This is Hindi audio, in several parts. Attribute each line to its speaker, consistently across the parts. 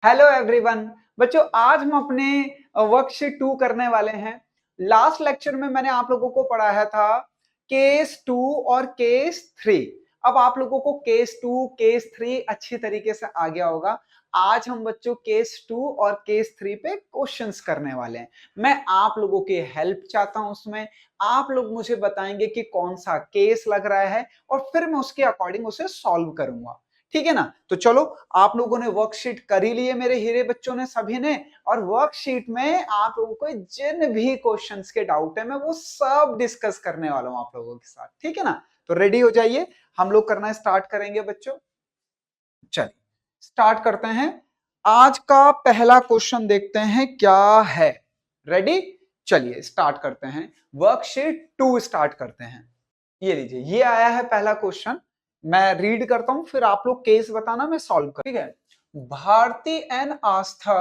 Speaker 1: Hello everyone. बच्चों आज हम अपने वर्कशीट 2 करने वाले हैं। लास्ट लेक्चर में मैंने आप लोगों को पढ़ाया था केस 2 और केस 3। अब आप लोगों को केस 2 केस 3 अच्छी तरीके से आ गया होगा। आज हम बच्चों केस 2 और केस 3 पे क्वेश्चंस करने वाले हैं। मैं आप लोगों की हेल्प चाहता हूं उसमें। आप लोग मुझे बताएंगे कि कौन सा केस लग रहा है और फिर मैं उसके अकॉर्डिंग उसे सॉल्व करूंगा। ठीक है ना। तो चलो, आप लोगों ने वर्कशीट कर ही लिए मेरे हीरे बच्चों ने सभी ने। और वर्कशीट में आप लोगों को जिन भी क्वेश्चंस के डाउट है मैं वो सब डिस्कस करने वाला हूं आप लोगों के साथ। ठीक है ना। तो रेडी हो जाइए, हम लोग करना स्टार्ट करेंगे बच्चों। चलिए स्टार्ट करते हैं। आज का पहला क्वेश्चन देखते हैं क्या है। रेडी, चलिए स्टार्ट करते हैं। वर्कशीट 2 स्टार्ट करते हैं। ये लीजिए, ये आया है पहला क्वेश्चन। मैं रीड करता हूं, फिर आप लोग केस बताना, मैं सॉल्व कर। ठीक है। Bharti and Aastha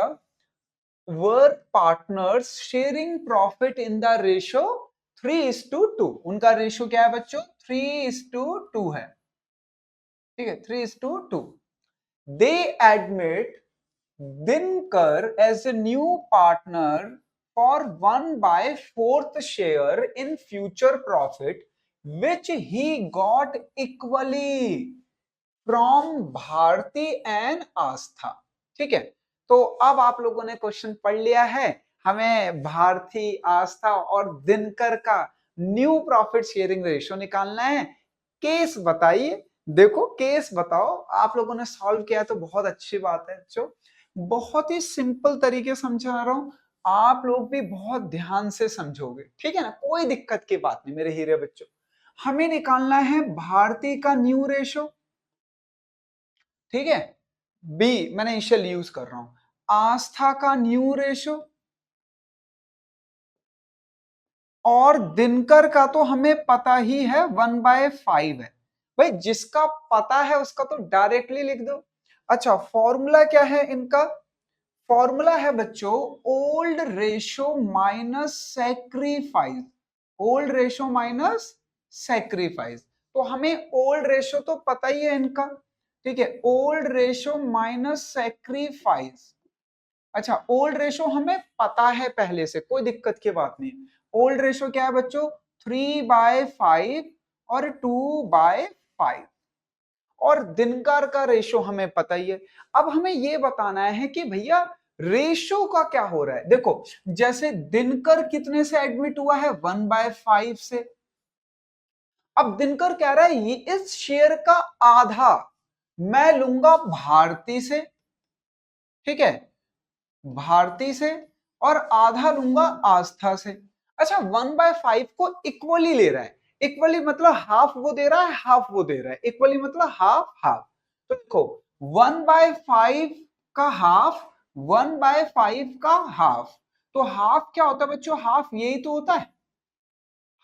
Speaker 1: were partners sharing profit in the ratio 3:2। उनका रेशो क्या है बच्चों? 3:2 है। ठीक है, 3:2। They admit Dinkar as a new partner for 1/4 share in future profit, which he got equally from Bharti and Astha। ठीक है। तो अब आप लोगों ने क्वेश्चन पढ़ लिया है। हमें भारती, आस्था और दिनकर का न्यू प्रॉफिट शेयरिंग रेशियो निकालना है। केस बताइए। देखो केस बताओ। आप लोगों ने सॉल्व किया तो बहुत अच्छी बात है बच्चों। बहुत ही सिंपल तरीके समझा रहा हूं, आप लोग भी बहुत ध्यान से समझोगे। ठीक है ना, कोई दिक्कत की बात नहीं मेरे हीरे बच्चों। हमें निकालना है भारती का न्यू रेशो। ठीक है, बी मैंने इनिशियल यूज कर रहा हूं। आस्था का न्यू रेशो और दिनकर का तो हमें पता ही है 1/5 है। भाई जिसका पता है उसका तो डायरेक्टली लिख दो। अच्छा, फॉर्मूला क्या है इनका? फॉर्मूला है बच्चों old ratio minus sacrifice. Old ratio minus sacrifice. तो हमें ओल्ड रेशो तो पता ही है इनका। ठीक है, ओल्ड रेशो माइनस सैक्रिफाइस। अच्छा, ओल्ड रेशो हमें पता है पहले से, कोई दिक्कत की बात नहीं। ओल्ड रेशो क्या है बच्चों? 3/5 और 2/5। और दिनकर का रेशो हमें पता ही है। अब हमें यह बताना है कि भैया रेशो का क्या हो रहा है। देखो जैसे दिनकर कितने से एडमिट हुआ है? 1/5 से। अब दिनकर कह रहा है ये इस शेयर का आधा मैं लूंगा भारती से। ठीक है, भारती से। और आधा लूंगा आस्था से। अच्छा, 1/5 को इक्वली ले रहा है। इक्वली मतलब हाफ वो दे रहा है, हाफ वो दे रहा है। इक्वली मतलब हाफ हाफ। तो देखो 1/5 का हाफ, 1/5 का हाफ। तो हाफ क्या होता है बच्चों? हाफ यही तो होता है।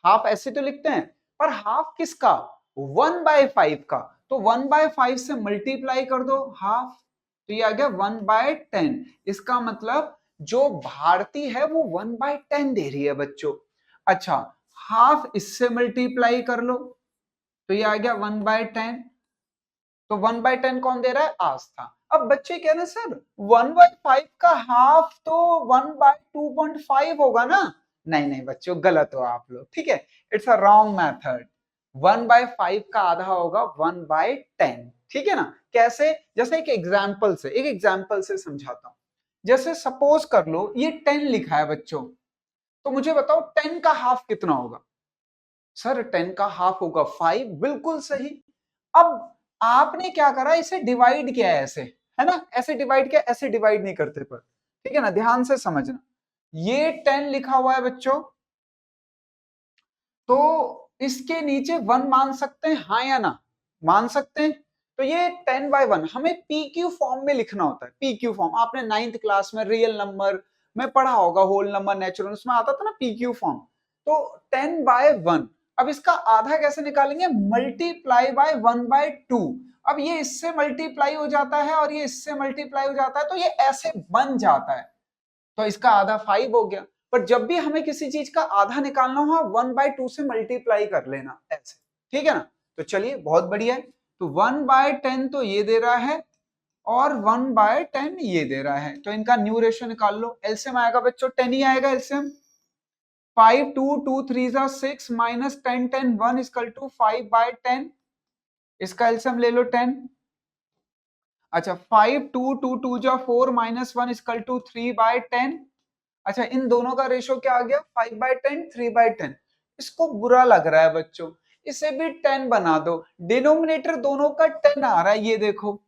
Speaker 1: हाफ ऐसे तो लिखते हैं, पर हाफ किसका? 1/5 का। तो 1/5 से मल्टीप्लाई कर दो हाफ, तो ये आ गया 1/10। इसका मतलब जो भारती है वो 1/10 दे रही है बच्चों। अच्छा, हाफ इससे मल्टीप्लाई कर लो तो ये आ गया 1/10। तो 1/10 कौन दे रहा है? आस्था। अब बच्चे कह रहे हैं सर 1/5 का हाफ तो 1/2.5 होगा ना। नहीं नहीं बच्चों, गलत हो आप लोग। ठीक है, इट्स अ रॉन्ग मेथड। 1/5 का आधा होगा 1/10। ठीक है ना। कैसे? जैसे एक एग्जाम्पल से समझाता हूं। जैसे सपोज कर लो ये 10 लिखा है बच्चों, तो मुझे बताओ 10 का हाफ कितना होगा? सर 10 का हाफ होगा 5। बिल्कुल सही। अब आपने क्या करा, इसे डिवाइड किया है ऐसे, है ना। ऐसे डिवाइड किया, ऐसे डिवाइड नहीं करते पर। ठीक है ना, ध्यान से समझना। ये 10 लिखा हुआ है बच्चों, तो इसके नीचे 1 मान सकते हैं, हाँ या ना? मान सकते हैं। तो ये 10/1 हमें पी क्यू फॉर्म में लिखना होता है। पी क्यू फॉर्म आपने 9th क्लास में रियल नंबर में पढ़ा होगा, होल नंबर, नेचुरल, उसमें आता था ना पी क्यू फॉर्म। तो 10/1। अब इसका आधा कैसे निकालेंगे? Multiply by 1/2। अब ये इससे मल्टीप्लाई हो जाता है और ये इससे मल्टीप्लाई हो जाता है, तो ये ऐसे बन जाता है। तो इसका आधा 5 हो गया। पर जब भी हमें किसी चीज का आधा निकालना हो 1/2 से मल्टीप्लाई कर लेना ऐसे। ठीक है ना। तो चलिए बहुत बढ़िया है। तो 1/10 तो ये दे रहा है और 1/10 ये दे रहा है, तो इनका न्यू रेशियो निकाल लो। एलसीएम आएगा बच्चों 10 ही आएगा एलसीएम। 5 2 2 3 जा 6 माइनस 10 10 1 इक्वल टू 5/10। इसका एलसीएम ले लो 10। अच्छा 5 2 2 2 जा 4 माइनस 1 इक्वल टू 3/10। अच्छा इन दोनों का रेशियो क्या आ गया 5/10 3/10। इसको बुरा लग रहा है बच्चों, इसे भी 10 बना दो। डिनोमिनेटर दोनों का 10 आ रहा है, ये देखो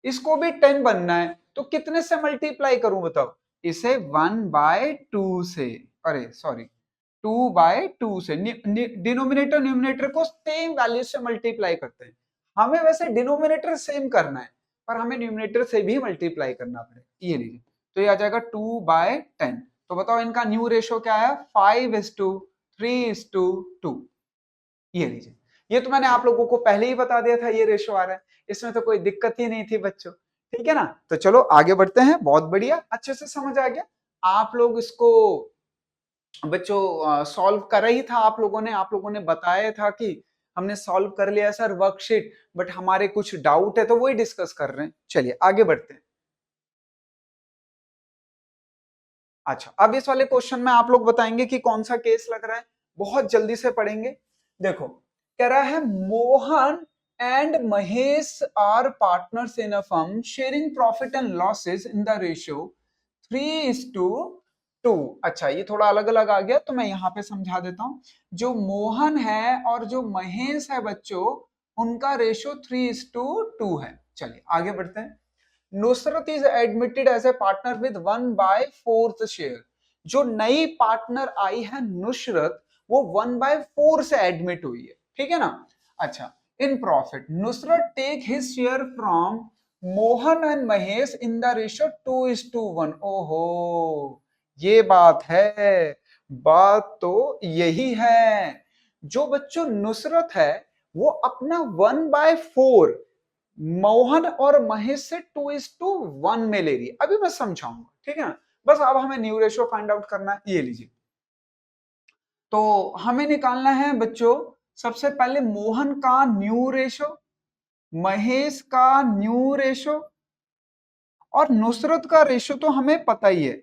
Speaker 1: इसको भी 10 बनना है, तो कितने से मल्टीप्लाई करूं बताओ? इसे 1/2 से, अरे सॉरी 2/2 से। डिनोमिनेटर न्यूमिनेटर को सेम वैल्यू से मल्टीप्लाई करते हैं। हमें वैसे डिनोमिनेटर सेम करना है, पर हमें न्यूमिनेटर से भी मल्टीप्लाई करना पड़ेगा। ये लीजिए, तो ये आ जाएगा 2/10। तो बताओ इनका न्यू रेशियो क्या है? 5:3:2। ये लीजिए, ये तो मैंने आप लोगों को पहले ही बता दिया था, ये रेशियो आ रहा है, इसमें तो कोई दिक्कत ही नहीं थी बच्चों। ठीक है ना? तो चलो आगे बढ़ते हैं। बहुत बढ़िया, अच्छे से समझ आ गया। आप लोग इसको बच्चों सॉल्व कर ही था आप लोगों ने बताया था कि हमने सॉल्व कर लिया सर वर्कशीट, बट हमारे कुछ डाउट है तो वही डिस्कस कर रहे हैं। चलिए आगे बढ़ते हैं। अच्छा अब इस वाले क्वेश्चन में आप लोग बताएंगे कि कौन सा केस लग रहा है, बहुत जल्दी से पढ़ेंगे। देखो कह रहा है Mohan and Mahesh are partners in a firm sharing profit and losses in the ratio 3:2। अच्छा ये थोड़ा अलग अलग आ गया, तो मैं यहाँ पे समझा देता हूँ। जो मोहन है और जो महेश है बच्चों, उनका रेशियो 3:2 है। चलिए आगे बढ़ते हैं। Nusrat is admitted as a partner with 1/4 share. जो नई पार्टनर आई है नुसरत, वो 1/4 से एडमिट हुई है, ठीक है ना? अच्छा इन profit Nusrat take his share from Mohan and Mahesh in the ratio 2:1। ओहो ये बात है, बात तो यही है। जो बच्चों नुसरत है वो अपना 1/4 मोहन और महेश से 2:1 में ले रही है। अभी मैं समझाऊंगा, ठीक है ना? बस अब हमें न्यू रेशियो फाइंड आउट करना है। ये लीजिए, तो हमें निकालना है बच्चों सबसे पहले मोहन का न्यू रेशियो, महेश का न्यू रेशियो, और नुसरत का रेशियो तो हमें पता ही है।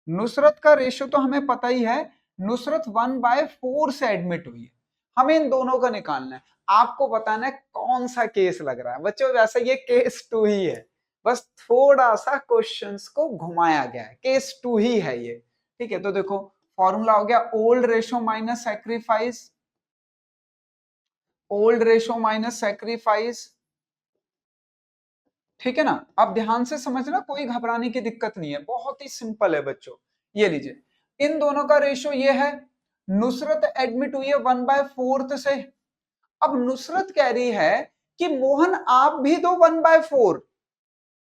Speaker 1: नुसरत का रेशियो तो हमें पता ही है, नुसरत 1/4 से एडमिट हुई है। हमें इन दोनों का निकालना है। आपको बताना है कौन सा केस लग रहा है बच्चों। वैसे ये केस 2 ही है, बस थोड़ा सा क्वेश्चंस को घुमाया गया है। केस 2 ही है ये, ठीक है? तो देखो फॉर्मूला हो गया old ratio minus sacrifice, old ratio minus sacrifice, ठीक है ना? अब ध्यान से समझना, कोई घबराने की दिक्कत नहीं है, बहुत ही सिंपल है बच्चों। ये लीजिए इन दोनों का रेशियो ये है। नुसरत एडमिट हुई है 1/4 से। अब नुसरत कह रही है कि मोहन आप भी दो 1/4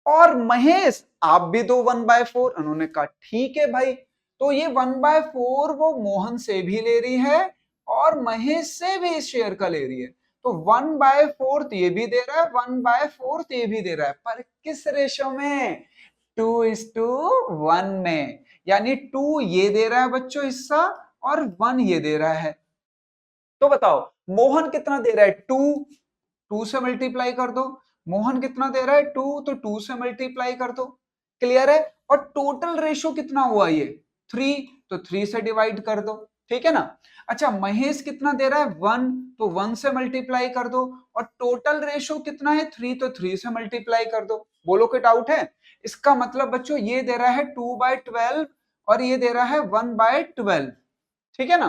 Speaker 1: और महेश आप भी दो 1/4। उन्होंने कहा ठीक है भाई। तो ये 1/4 वो मोहन से भी ले रही है और महेश से भी इस शेयर का ले रही है। तो 1/4 ये भी दे रहा है, 1/4 ये भी दे रहा है, पर किस रेशो में? 2:1 में। यानी 2 ये दे रहा है बच्चों हिस्सा और 1 ये दे रहा है। तो बताओ मोहन कितना दे रहा है? 2 से मल्टीप्लाई कर दो। मोहन कितना दे रहा है? 2, तो 2 से मल्टीप्लाई कर दो। क्लियर है? और टोटल रेशो कितना हुआ ये? 3, तो 3 से डिवाइड कर दो, ठीक है ना? अच्छा महेश कितना दे रहा है? 1, तो 1 से मल्टीप्लाई कर दो। और टोटल रेशो कितना है? 3, तो 3 से मल्टीप्लाई कर दो। बोलो कोई डाउट है? इसका मतलब बच्चों ये दे रहा है 2/12 और ये दे रहा है 1/12, ठीक है ना?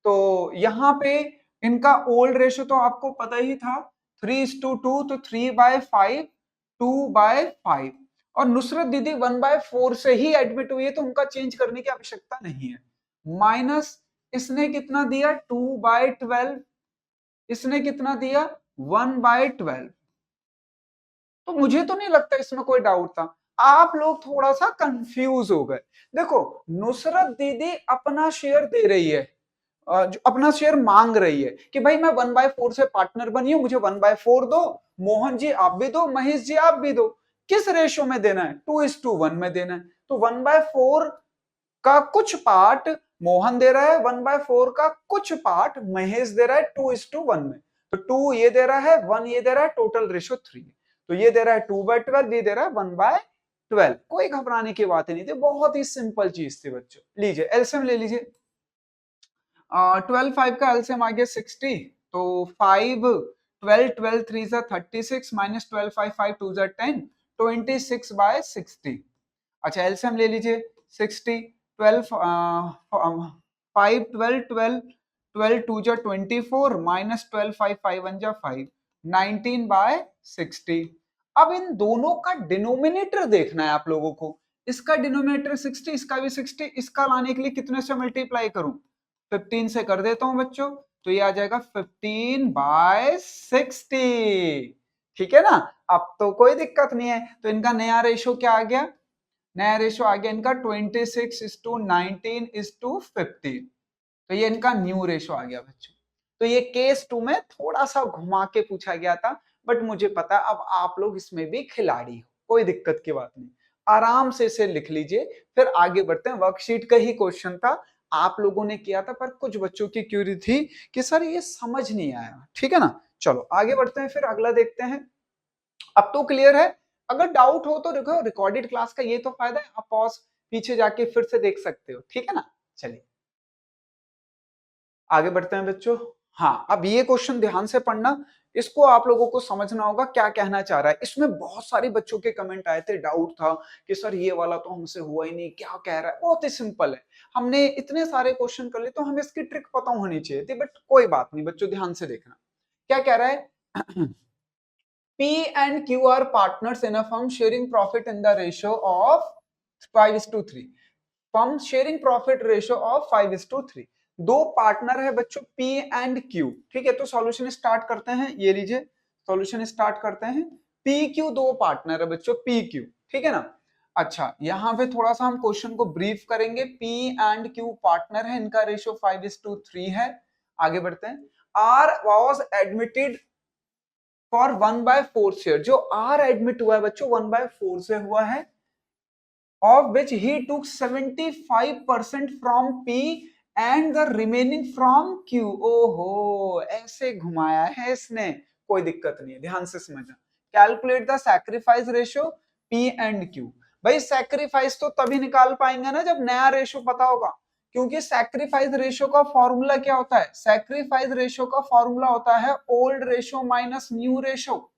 Speaker 1: तो यहां पे इनका ओल्ड रेशियो तो आपको पता ही था 3:2, तो 3/5, 2/5। और नुसरत दीदी 1/4 से ही एडमिट हुई है, तो उनका चेंज करने की आवश्यकता नहीं है। माइनस इसने कितना दिया? 2/12। इसने कितना दिया? 1/12। तो मुझे तो नहीं लगता इसमें कोई डाउट था। आप लोग थोड़ा सा कंफ्यूज हो गए। देखो नुसरत दीदी अपना शेयर दे रही है, जो अपना शेयर मांग रही है कि भाई मैं 1/4 से पार्टनर बनी हूं, मुझे 1/4 दो। मोहन जी आप भी दो, महेश जी आप भी दो। किस रेशो में देना है? 2:1 में देना है। तो 1/4 का कुछ पार्ट मोहन दे रहा है, 1/4 का कुछ पार्ट महेश दे रहा है 2:1 में। तो 2 ये दे रहा है, 1 ये दे रहा है, टोटल रेशो 3। तो ये दे रहा है 2/12, ये दे रहा है 1/12। कोई घबराने की बात नहीं थी, बहुत ही सिंपल चीज थी बच्चों। लीजिए एलसीएम ले लीजिए। 12 5 का एलसीएम आ गया 60, तो 5 12 12 3 जा 36 माइनस 12 5 5 2 जा 10, 26/60। अच्छा एलसीएम ले लीजिए 60, 12 5 12 12 12 2 जा 24 माइनस 12 5 5 1 जा 5, 19/60। अब इन दोनों का डिनोमिनेटर देखना है आप लोगों को। इसका डिनोमिनेटर 60, इसका भी 60, इसका लाने के लिए कितने से मल्टीप्लाई करूं? 15 से कर देता हूं बच्चों, तो ये आ जाएगा 15/60। ठीक है ना? अब तो कोई दिक्कत नहीं है। तो इनका नया रेशो क्या आ गया? नया रेशो आ गया इनका 26:19:50। तो ये इनका न्यू रेशो आ गया बच्चों। तो ये केस 2 में थोड़ा सा घुमा के पूछा गया था, बट मुझे पता अब आप लोग इसमें भी खिलाड़ी हो, कोई दिक्कत की बात नहीं। आराम से इसे लिख लीजिए, फिर आगे बढ़ते हैं। वर्कशीट का ही क्वेश्चन था, आप लोगों ने किया था, पर कुछ बच्चों की क्यूरी थी कि सर ये समझ नहीं आया। ठीक है ना? चलो आगे बढ़ते हैं, फिर अगला देखते हैं। अब तो क्लियर है। अगर डाउट हो तो देखो रिकॉर्डेड क्लास का ये तो फायदा है, आप पॉज पीछे जाके फिर से देख सकते हो। ठीक है ना? चलिए आगे बढ़ते हैं बच्चों। हाँ, अब ये क्वेश्चन ध्यान से पढ़ना, इसको आप लोगों को समझना होगा क्या कहना चाह रहा है। इसमें बहुत सारे बच्चों के कमेंट आए थे, डाउट था कि सर ये वाला तो हमसे हुआ ही नहीं, क्या कह रहा है। बहुत ही सिंपल है, हमने इतने सारे क्वेश्चन कर लिए तो हमें इसकी ट्रिक पता होनी चाहिए थी, बट कोई बात नहीं बच्चों, ध्यान से देखना क्या कह रहा है। P and Q are partners in a firm sharing profit in the ratio of 5:3। Firm sharing profit ratio of 5:3। दो पार्टनर है बच्चों P एंड Q। ठीक है, तो सॉल्यूशन स्टार्ट करते हैं। ये लीजिए सॉल्यूशन स्टार्ट करते हैं। PQ दो पार्टनर है बच्चों, PQ। ठीक है ना? अच्छा यहाँ पे थोड़ा सा हम क्वेश्चन को ब्रीफ करेंगे। P एंड Q पार्टनर है, इनका रेशियो 5:3 है। आगे बढ़ते हैं। R was admitted for 1/4 share. जो R एडमिट हुआ है बच्चों 1/4 से हुआ है, of which he took 75% from P and the remaining from Q। ओहो, ऐसे घुमाया है इसने, कोई दिक्कत नहीं है, ध्यान से समझना। Calculate the sacrifice ratio P and Q। भाई सैक्रिफाइस तो तभी निकाल पाएंगे ना जब नया रेशियो पता होगा, क्योंकि सैक्रिफाइस रेशियो का फॉर्मूला क्या होता है? सैक्रिफाइस रेशियो का फॉर्मूला होता है old ratio minus new ratio.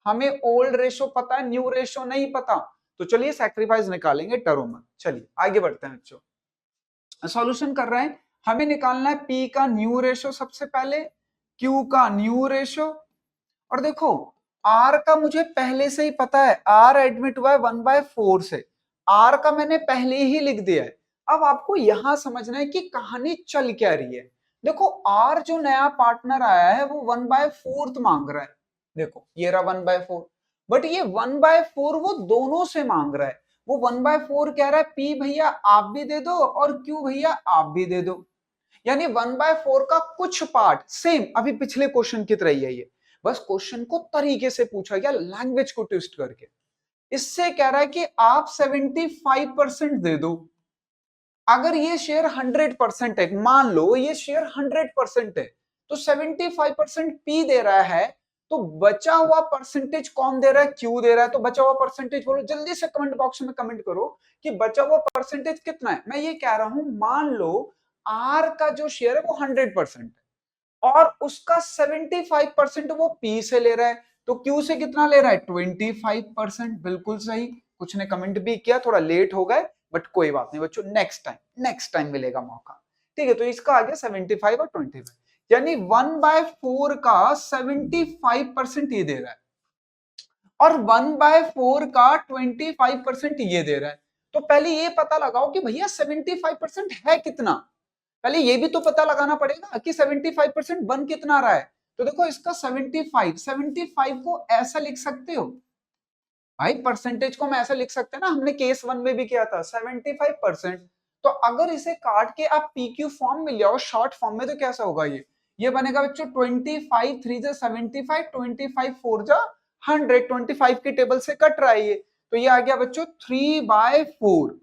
Speaker 1: हमें ओल्ड रेशो पता है, न्यू रेशो नहीं पता, तो चलिए सैक्रिफाइस निकालेंगे, डरो मत। चलिए आगे बढ़ते हैं बच्चों। सॉल्यूशन कर रहे हैं, हमें निकालना है P का न्यू रेशो सबसे पहले, Q का न्यू रेशो। और देखो R का मुझे पहले से ही पता है, R एडमिट हुआ है 1/4 से, R का मैंने पहले ही लिख दिया है। अब आपको यहां समझना है कि कहानी चल क्या रही है। देखो R जो नया पार्टनर आया है वो 1/4 मांग रहा है। देखो ये रहा 1/4, बट ये 1/4 वो दोनों से मांग रहा है। वो 1/4 कह रहा है P भैया आप भी दे दो और Q भैया आप भी दे दो। यानी 1/4 का कुछ पार्ट सेम अभी पिछले क्वेश्चन की तरह ही है। ये बस क्वेश्चन को तरीके से पूछा गया, लैंग्वेज को ट्विस्ट करके। इससे कह रहा है कि आप 75% दे दो। अगर ये शेयर 100% है, मान लो ये शेयर 100% है, तो 75% P दे रहा है, तो बचा हुआ परसेंटेज कौन दे रहा है? Q दे रहा है। तो बचा हुआ परसेंटेज बोलो, जल्दी से कमेंट बॉक्स में कमेंट करो कि बचा हुआ परसेंटेज कितना है। मैं ये कह रहा हूं, मान लो R का जो शेयर है वो 100% है और उसका 75% वो P से ले रहा है, तो Q से कितना ले रहा है? 25%। बिल्कुल सही, कुछ ने कमेंट भी किया, थोड़ा लेट हो गए, बट कोई बात नहीं बच्चों, नेक्स्ट टाइम मिलेगा मौका। ठीक है, तो इसका आ गया 75 और 25, यानी 1/4 का 75% ये दे रहा है और 1/4 का 25% ये दे रहा है। तो पहले ये पता लगाओ कि भैया 75% है कितना। पहले ये भी तो पता लगाना पड़ेगा कि 75% बन कितना रहा है। तो देखो इसका 75 को ऐसा लिख सकते हो भाई, परसेंटेज को हम ऐसा लिख सकते हैं ना, हमने केस 1 में भी किया था 75%। तो अगर इसे काट के आप PQ फॉर्म में ले आओ शॉर्ट फॉर्म में, तो कैसा होगा? ये बनेगा बच्चों 25 3 जा 75, 25 4 जा 100, 25 की टेबल से कट रहा है ये, तो ये आ गया बच्चों 3/4।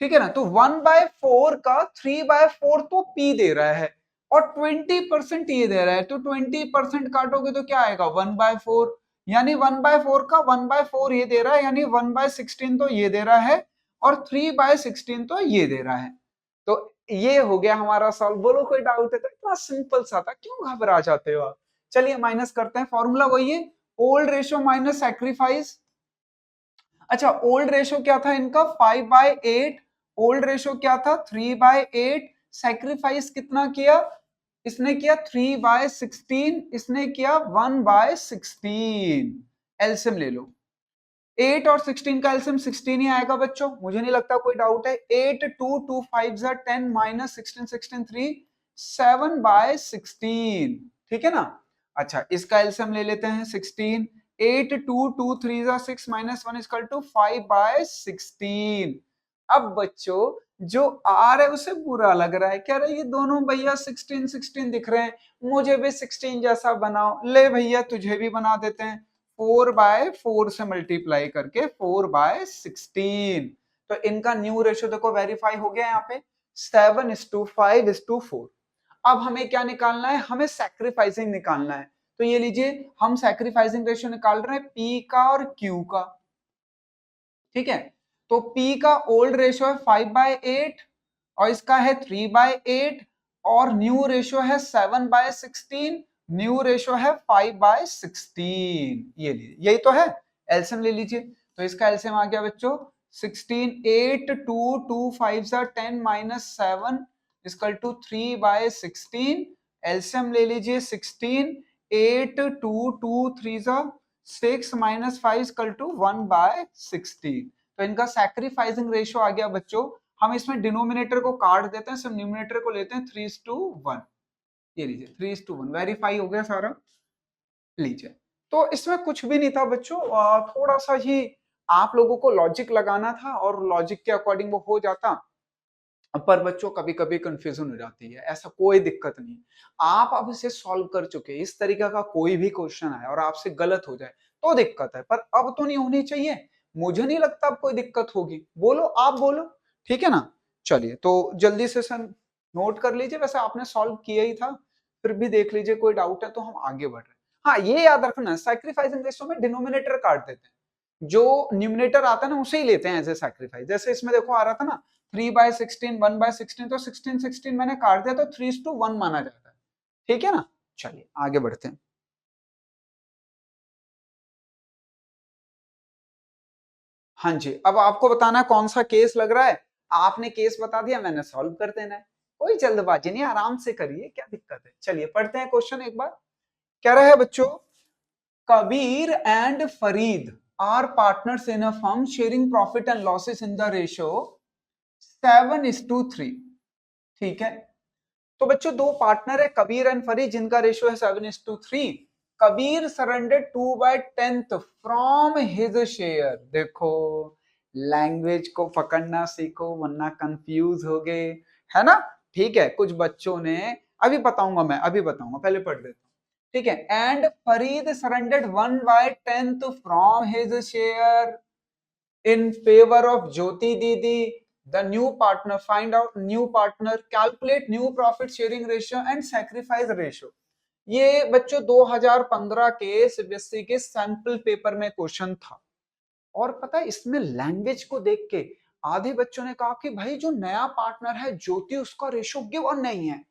Speaker 1: ठीक है ना? तो 1/4 का 3/4 तो P दे रहा है और 20% ये दे रहा है, तो 20% काटोगे तो क्या आएगा? 1/4। यानी 1/4 का 1/4 ये दे रहा है, यानी 1/16 तो ये दे रहा है और 3/16 तो ये दे रहा है। तो ये हो गया हमारा सॉल्व। बोलो कोई डाउट है? तो इतना सिंपल सा था, क्यों घबरा जाते हो आप? चलिए माइनस करते हैं, फॉर्मूला वही है, ओल्ड रेशियो माइनस सैक्रिफाइस। अच्छा, ओल्ड रेशियो क्या था इनका? 5/8। ओल्ड रेशियो क्या था? 3/8। सैक्रिफाइस कितना किया इसने? किया 3/16, इसने किया 1/16। एलसीएम ले लो, 8 और 16 का एलसीएम 16 ही आएगा बच्चों, मुझे नहीं लगता कोई डाउट है। 8 2 2 5 10 माइनस 16 16 3 7/16, ठीक है ना? अच्छा, इसका एलसीएम ले लेते हैं 16। 8 2 2 3 6 माइनस 1 इक्वल टू 5/16। अब बच्चों जो आर है उसे बुरा लग रहा है, कह रहा है ये दोनों भैया 16 16 दिख रहे हैं, मुझे भी 16 जैसा बनाओ। ले भैया तुझे भी बना देते हैं, 4/4 से मल्टीप्लाई करके 4/16। तो इनका न्यू रेशियो देखो वेरीफाई हो गया यहाँ पे, 7:5:4। अब हमें क्या निकालना है? हमें सैक्रिफाइसिंग निकालना है। तो ये लीजिए, हम सैक्रिफाइसिंग रेशियो निकाल रहे हैं पी का और क्यू का, ठीक है? तो P का ओल्ड रेशियो है 5/8 और इसका है 3/8 और न्यू रेशियो है 7/16, न्यू रेशियो है 5/16। ये लीजिए, यही तो है। एलसीएम ले लीजिए, तो इसका एलसीएम आ गया बच्चों 16। 8 2 2 5 10 माइनस 7 इक्वल टू 3/16। एलसीएम ले लीजिए 16। 8 2 2 3 6 माइनस 5 इक्वल टू 1/16। तो इनका सैक्रिफाइसिंग रेशियो आ गया बच्चों। हम इसमें डिनोमिनेटर को काट देते हैं, सिर्फ न्यूमिनेटर को लेते हैं 3:1। ये लीजिए 3:1 वेरीफाई हो गया सारा। लीजिए, तो इसमें कुछ भी नहीं था बच्चों, थोड़ा सा ही आप लोगों को लॉजिक लगाना था और लॉजिक के अकॉर्डिंग वो हो जाता। पर बच्चों कभी कभी कंफ्यूजन हो जाती है, ऐसा कोई दिक्कत नहीं। आप अब इसे सॉल्व कर चुके, इस तरीके का कोई भी क्वेश्चन आए और आपसे गलत हो जाए तो दिक्कत है, पर अब तो नहीं होनी चाहिए। मुझे नहीं लगता अब कोई दिक्कत होगी। बोलो, आप बोलो, ठीक है ना? चलिए, तो जल्दी से सर नोट कर लीजिए, वैसे आपने सॉल्व किया ही था, फिर भी देख लीजिए, कोई डाउट है तो हम आगे बढ़ रहे हैं। हाँ, ये याद रखना, सैक्रिफाइसिंग रेशियो में डिनोमिनेटर काट देते हैं, जो न्यूमिनेटर आता है ना उसे ही लेते हैं एज ए सैक्रिफाइस। जैसे इसमें देखो आ रहा था ना 3/16 1/16, तो 16 16 मैंने काट दिया तो 3:1 माना जाता है, ठीक है ना? चलिए आगे बढ़ते हैं। हाँ जी, अब आपको बताना है कौन सा केस लग रहा है। आपने केस बता दिया, मैंने सॉल्व कर देना है, कोई जल्दबाजी नहीं, आराम से करिए, क्या दिक्कत है? चलिए पढ़ते हैं क्वेश्चन एक बार। कह रहा है बच्चों, Kabir and Farid are partners in a firm sharing profit and losses in the ratio 7:3, ठीक है? तो बच्चों दो पार्टनर है कबीर एंड फरीद, जिनका रेशियो है 7:3। Kabir surrender 2/10 from his share. देखो, लैंग्वेज को पकड़ना सीखो वरना कंफ्यूज हो गए, है ना? ठीक है, कुछ बच्चों ने, अभी बताऊंगा मैं, अभी बताऊंगा, पहले पढ़ लेता हूं, ठीक है? And Farid surrendered 1/10 from his share in favor of Jyoti Didi, the new partner, find out new partner, calculate new profit sharing ratio and sacrifice ratio। ये बच्चों 2015 के सीबीएसई के सैंपल पेपर में क्वेश्चन था। और पता है इसमें लैंग्वेज को देख के आधे बच्चों ने कहा कि भाई जो नया पार्टनर है ज्योति उसका रेशियो गिवन नहीं है,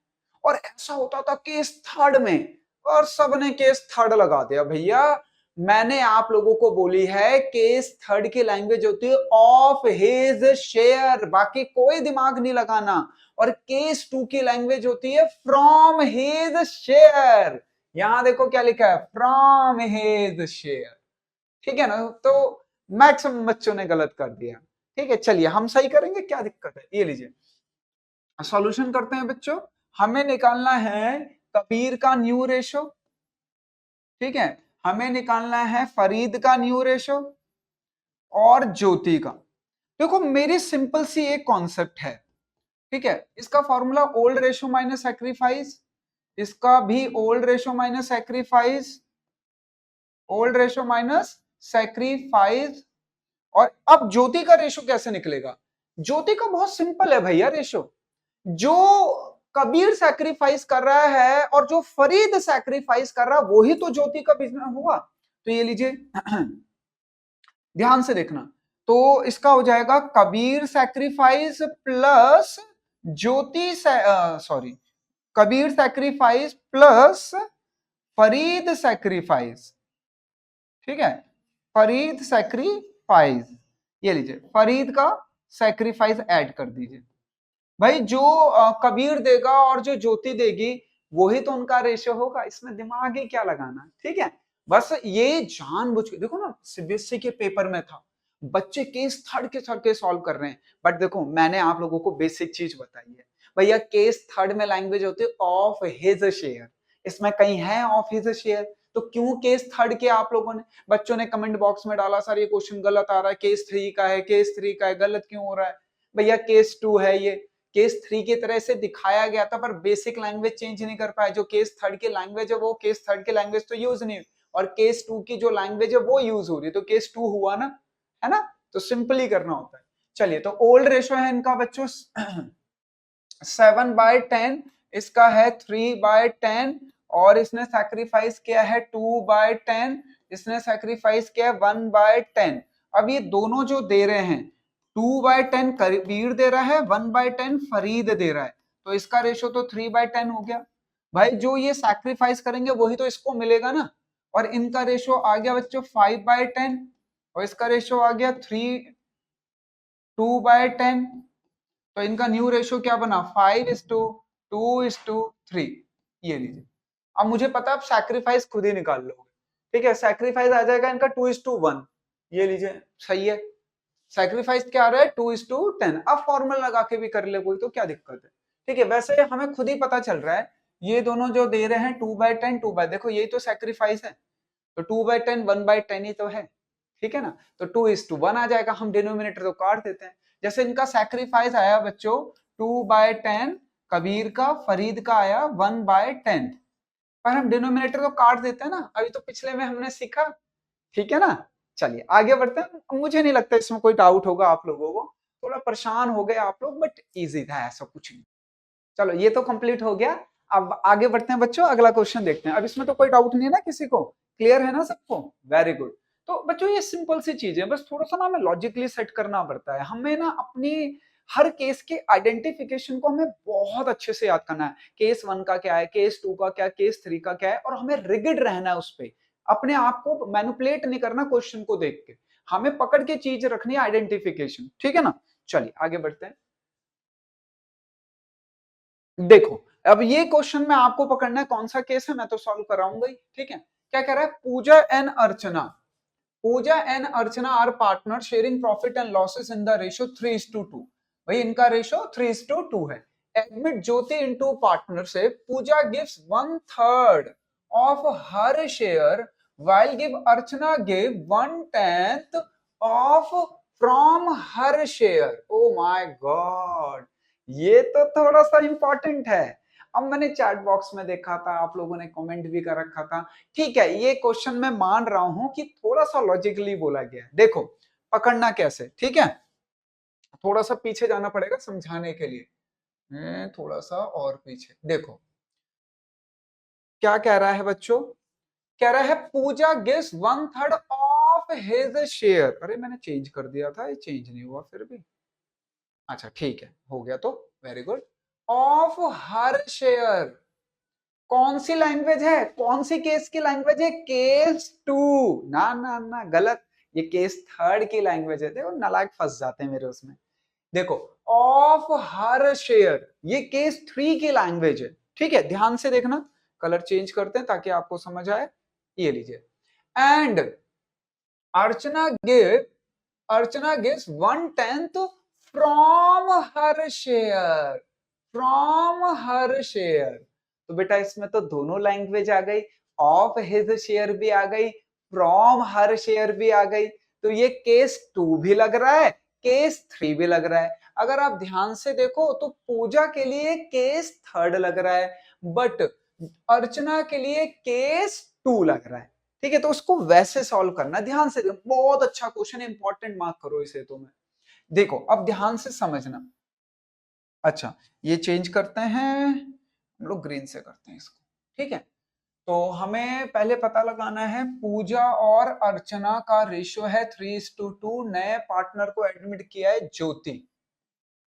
Speaker 1: और ऐसा होता था केस थर्ड में, और सबने केस थर्ड लगा दिया। भैया मैंने आप लोगों को बोली है केस थर्ड की लैंग्वेज होती है ऑफ हिज शेयर, बाकी कोई दिमाग नहीं लगाना। और केस टू की लैंग्वेज होती है फ्रॉम हिज शेयर। यहां देखो क्या लिखा है, फ्रॉम हिज शेयर, ठीक है ना? तो मैक्सिमम बच्चों ने गलत कर दिया, ठीक है? चलिए हम सही करेंगे, क्या दिक्कत है? ये लीजिए, सॉल्यूशन करते हैं बच्चों। हमें निकालना है कबीर का न्यू रेशो, ठीक है? हमें निकालना है फरीद का न्यू रेशो और ज्योति का। देखो मेरी सिंपल सी एक कॉन्सेप्ट है, ठीक है? इसका formula old ratio minus sacrifice, इसका भी old ratio minus sacrifice, old ratio minus sacrifice. और अब ज्योति का रेशो कैसे निकलेगा? ज्योति का बहुत सिंपल है भैया रेशो, जो कबीर सैक्रिफाइस कर रहा है और जो फरीद सैक्रिफाइस कर रहा है वही तो ज्योति का बिजनेस हुआ। तो ये लीजिए ध्यान से देखना, तो इसका हो जाएगा Kabir sacrifice plus Jyoti sorry Kabir sacrifice plus Farid sacrifice, ठीक है, फरीद सैक्रिफाइस, ये लीजिए फरीद का सैक्रिफाइस ऐड कर दीजिए। भाई जो कबीर देगा और जो ज्योति देगी वही तो उनका रेशियो होगा, इसमें दिमाग ही क्या लगाना, ठीक है। बस ये जानबूझ के देखो ना, सीबीएसई के पेपर में था, बच्चे केस थर्ड के थर्ड के सॉल्व कर रहे हैं, बट देखो मैंने आप लोगों को बेसिक चीज बताई है, भैया केस थर्ड में लैंग्वेज होती है ऑफ हिज शेयर, इसमें कहीं है ऑफ हिज शेयर, तो क्यों केस थर्ड के आप लोगों ने, बच्चों ने कमेंट बॉक्स में डाला सर ये क्वेश्चन गलत आ रहा है, केस थ्री का है, केस थ्री का है, गलत क्यों हो रहा है, भैया केस टू है, ये केस थ्री की तरह से दिखाया गया था पर बेसिक लैंग्वेज चेंज नहीं कर पाया, जो केस थर्ड की लैंग्वेज है वो केस थर्ड की लैंग्वेज तो यूज नहीं हुई, और केस टू की जो लैंग्वेज है वो यूज हो रही है, तो केस टू हुआ ना, है ना, तो सिंपल ही करना होता है। चलिए तो ओल्ड रेशो है इनका बच्चों 7/10, इसका है 3/10, और इसने सैक्रिफाइस किया है 2/10, इसने सैक्रिफाइस किया है 1/10। अब ये दोनों जो दे रहे हैं 2/10 कबीर दे रहा है, 1/10 फरीद दे रहा है, तो इसका रेशो तो 3/10 हो गया। भाई जो ये सैक्रिफाइस करेंगे वही तो इसको मिलेगा ना, और इनका रेशो आ गया बच्चों 5/10, और इसका रेशो आ गया 2/10, तो इनका न्यू रेशियो क्या बना 5:2:3, ये लीजिए। अब मुझे पता है आप सैक्रिफाइस खुद ही निकाल लोगे, ठीक है, सैक्रिफाइस आ जाएगा इनका 2:1, ये लीजिए सही है, सैक्रिफाइस क्या आ रहा है 2:10, अब फॉर्मूला लगा के भी कर ले कोई तो क्या दिक्कत है, ठीक है, वैसे हमें खुद ही पता चल रहा है, ये दोनों जो दे रहे हैं 2/10 देखो यही तो सैक्रिफाइस है, तो 2/10 1/10 ही तो है, ठीक है ना, तो 2:1 आ जाएगा, हम डिनोमिनेटर तो काट देते हैं, जैसे इनका सैक्रिफाइस आया बच्चों 2/10, कबीर का फरीद का आया 1/10, पर हम डिनोमिनेटर तो काट देते हैं ना, अभी तो पिछले में हमने सीखा, ठीक है ना। चलिए आगे बढ़ते हैं, मुझे नहीं लगता इसमें कोई डाउट होगा आप लोगों को, थोड़ा परेशान हो गए आप लोग, बट इजी था, ऐसा कुछ नहीं। चलो ये तो कंप्लीट हो गया, अब आगे बढ़ते हैं बच्चों, अगला क्वेश्चन देखते हैं, अब इसमें तो कोई डाउट नहीं है ना किसी को, क्लियर है ना सबको, वेरी गुड। तो बच्चों ये सिंपल सी चीज है, बस थोड़ा सा ना हमें लॉजिकली सेट करना पड़ता है, हमें ना अपनी हर केस के आइडेंटिफिकेशन को हमें बहुत अच्छे से याद करना है, केस वन का क्या है, केस टू का क्या, केस थ्री का क्या है, और हमें रिगिड रहना है उस पर, अपने आप को मैनिपुलेट नहीं करना क्वेश्चन को देख के, हमें पकड़ के चीज रखनी है आइडेंटिफिकेशन, ठीक है ना। चलिए आगे बढ़ते हैं, देखो अब ये क्वेश्चन में आपको पकड़ना है कौन सा केस है, मैं तो सॉल्व कराऊंगा ही, ठीक है। क्या कह रहा है, Puja and Archana, Puja and Archana are partner sharing profit and losses in the ratio 3:2, भाई इनका रेशियो 3:2 है, admit Jyoti into partnership, Puja gives 1/3 of her share while give Archana give 1/10 of from her share, oh my God, ये तो थोड़ा सा इंपॉर्टेंट है, अब मैंने चैट बॉक्स में देखा था, आप लोगों ने कमेंट भी कर रखा था, ठीक है, ये क्वेश्चन मैं मान रहा हूं कि थोड़ा सा लॉजिकली बोला गया है, देखो पकड़ना कैसे, ठीक है, थोड़ा सा पीछे जाना पड़ेगा समझाने के लिए, थोड़ा सा और पीछे देखो, क्या कह रहा है बच्चों, कह रहा है पूजा गिव्स 1/3 ऑफ हिज शेयर, अरे मैंने चेंज कर दिया था, ये चेंज नहीं हुआ फिर भी, अच्छा ठीक है हो गया तो very good, of her share, कौन सी लैंग्वेज है, कौन सी केस की लैंग्वेज है, केस टू, ना ना ना गलत, ये केस थर्ड की लैंग्वेज है, देखो नालायक फंस जाते हैं मेरे उसमें, देखो ऑफ हर शेयर ये केस थ्री की लैंग्वेज है, ठीक है, ध्यान से देखना, कलर चेंज करते हैं ताकि आपको समझ आए, ये लीजिए, and Archana give, Archana gives 1/10 from her share, from her share, तो बेटा इसमें तो दोनों लैंग्वेज आ गई, ऑफ हिज शेयर भी आ गई, फ्रॉम हर शेयर भी आ गई, तो ये केस टू भी लग रहा है, केस थ्री भी लग रहा है, अगर आप ध्यान से देखो तो पूजा के लिए केस थर्ड लग रहा है, बट अर्चना के लिए केस टू लग रहा है, ठीक है, तो उसको वैसे सॉल्व करना, ध्यान से, बहुत अच्छा क्वेश्चन है, इंपॉर्टेंट मार्क करो इसे तो मैं, देखो अब ध्यान से समझना, अच्छा ये चेंज करते हैं, हम लोग ग्रीन से करते हैं इसको, ठीक है, तो हमें पहले पता लगाना है पूजा और अर्चना का रेशियो है 3:2। नए पार्टनर को एडमिट किया है ज्योति।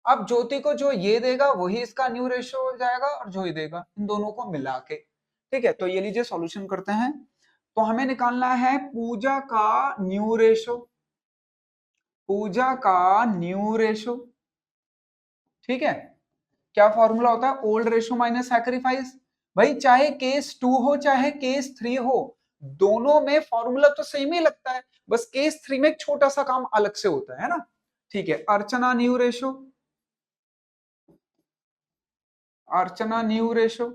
Speaker 1: अब ज्योति को जो ये देगा वही इसका न्यू रेशियो हो जाएगा और जो ये देगा इन दोनों को मिला के। ठीक है, तो ये लीजिए सॉल्यूशन करते हैं। तो हमें निकालना है पूजा का न्यू रेशियो, पूजा का न्यू रेशियो। ठीक है, क्या फॉर्मूला होता है? Old ratio minus sacrifice. भाई चाहे केस 2 हो चाहे केस 3 हो, दोनों में फॉर्मूला तो सेम ही लगता है, बस केस 3 में एक छोटा सा काम अलग से होता है ना। ठीक है, अर्चना न्यू रेशियो, अर्चना न्यू रेशियो,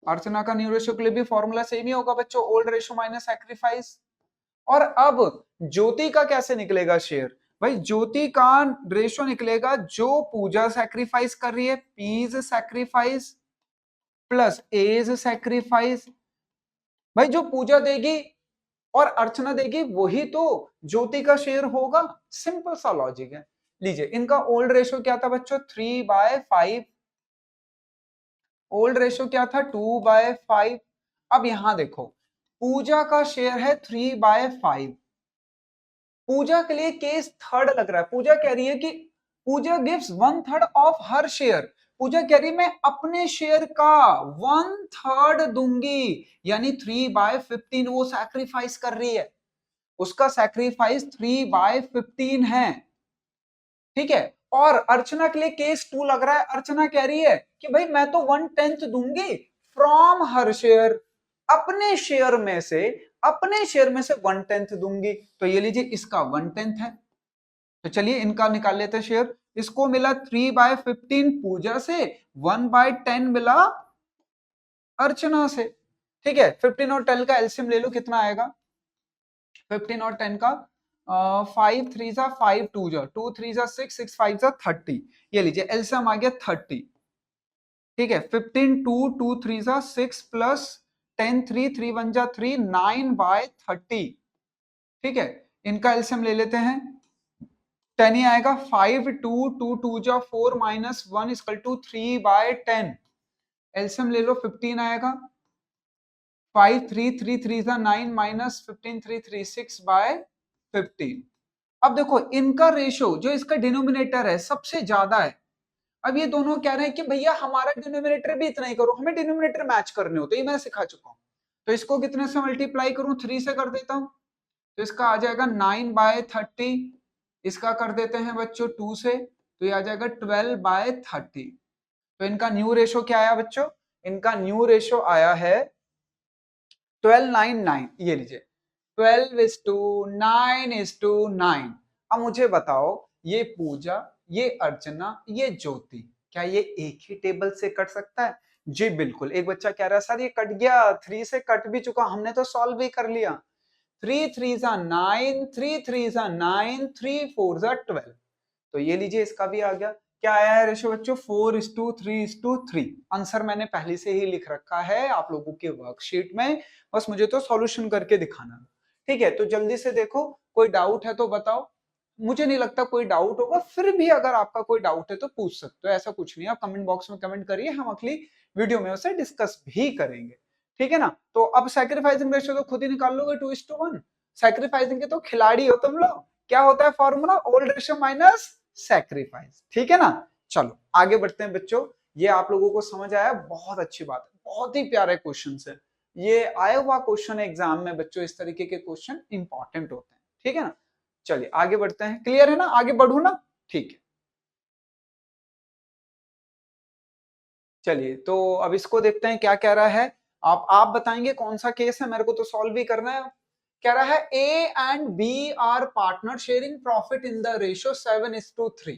Speaker 1: अर्चना का न्यू रेशियो के लिए भी फॉर्मूला सेम ही होगा बच्चों, ओल्ड रेशियो माइनस सैक्रिफाइस। और अब ज्योति का कैसे निकलेगा शेयर? भाई ज्योति का रेशियो निकलेगा जो पूजा सैक्रिफाइस कर रही है, पीज सैक्रिफाइस प्लस एज सैक्रिफाइस। भाई जो पूजा देगी और अर्चना देगी वही तो ज्योति का शेयर होगा, सिंपल सा लॉजिक है। लीजिए इनका ओल्ड रेशियो क्या था बच्चों? 3/5। ओल्ड रेशियो क्या था? 2/5। अब यहां देखो पूजा का शेयर है 3/5। पूजा के लिए केस थर्ड लग रहा है। पूजा कह रही है कि पूजा गिव्स 1/3 ऑफ हर शेयर। पूजा कह रही मैं अपने शेयर का 1/3 दूंगी, यानी 3/15 वो सैक्रिफाइस कर रही है, उसका सैक्रिफाइस 3/15 है। ठीक है, और अर्चना के लिए केस 2 लग रहा है। अर्चना कह रही है कि भाई मैं तो 1/10 दूंगी फ्रॉम हर शेयर, अपने शेयर में से, अपने शेयर में से 1/10 दूंगी। तो ये लीजिए इसका 1/10 है। तो चलिए इनका निकाल लेते हैं शेयर। इसको मिला 3/15 पूजा से, 1/10 मिला अर्चना से। ठीक है, 15 और 10 का एलसीएम ले लो, कितना आएगा? 15 और 10 का 5 3 जा 5 2 जा 2 3 जा 6 6 5 जा 30। ये लीजिए एलसीएम आ गया 30। ठीक है, 15 2 2 3 जा 6 प्लस 10 3 3 1 जा 3 9/30। ठीक है, इनका एलसीएम ले लेते हैं। 10 ही आएगा। 5 2 2 2 जा 4 माइनस 1 इक्वल टू 3/10। एलसीएम ले लो, 15 आएगा। 5 3 3 3 जा 9 माइनस 15 3 3 6/15। अब देखो इनका रेशियो जो इसका डिनोमिनेटर है सबसे ज्यादा है। अब ये दोनों कह रहे हैं कि भैया हमारा डिनोमिनेटर भी इतना ही करो, हमें डिनोमिनेटर मैच करने होते, ये मैं सिखा चुका हूं। तो इसको कितने से मल्टीप्लाई करूं? 3 से कर देता हूं, तो इसका आ जाएगा 9/30। इसका कर देते हैं बच्चों 2 से, तो ये आ जाएगा 12/30। तो इनका न्यू रेशियो क्या आया बच्चों? इनका न्यू रेशियो आया है 12:9:9। ये लीजिए 12:9:9। अब मुझे बताओ ये पूजा, ये अर्चना, ये ज्योति, क्या ये एक ही टेबल से कट सकता है? जी बिल्कुल। एक बच्चा कह रहा है सर ये कट गया, 3 से कट भी चुका, हमने तो सॉल्व भी कर लिया। 3 3 जा 9, 3 3 जा 9, 3 4 जा 12। तो ये लीजिए इसका भी आ गया। क्या आया है रेशियो बच्चों? 4:3:3। आंसर मैंने पहले से ही लिख रखा है आप लोगों के वर्कशीट में, बस मुझे तो सॉल्यूशन करके दिखाना। ठीक है, तो जल्दी से देखो, कोई डाउट है तो बताओ। मुझे नहीं लगता कोई डाउट होगा, फिर भी अगर आपका कोई डाउट है तो पूछ सकते हो, ऐसा कुछ नहीं। आप कमेंट बॉक्स में कमेंट करिए, हम अगली वीडियो में उसे डिस्कस भी करेंगे। ठीक है ना? तो अब सैक्रिफाइसिंग रेशियो तो खुद ही निकाल लोगे, 2:1। सैक्रिफाइसिंग के तो खिलाड़ी हो तुम लोग। क्या होता है formula? Old ratio minus sacrifice. ठीक है ना? चलो आगे बढ़ते हैं बच्चों। ये आप लोगों को समझ आया, बहुत अच्छी बात है, बहुत ही प्यारे क्वेश्चन है। ये आया हुआ क्वेश्चन एग्जाम में बच्चों, इस तरीके के क्वेश्चन इंपॉर्टेंट होते हैं। ठीक है ना? चलिए आगे बढ़ते हैं। क्लियर है ना? आगे बढ़ू ना? ठीक है, चलिए तो अब इसको देखते हैं क्या कह रहा है। आप बताएंगे कौन सा केस है, मेरे को तो सॉल्व भी करना है। कह रहा है A and B are partner sharing profit in the ratio 7:3।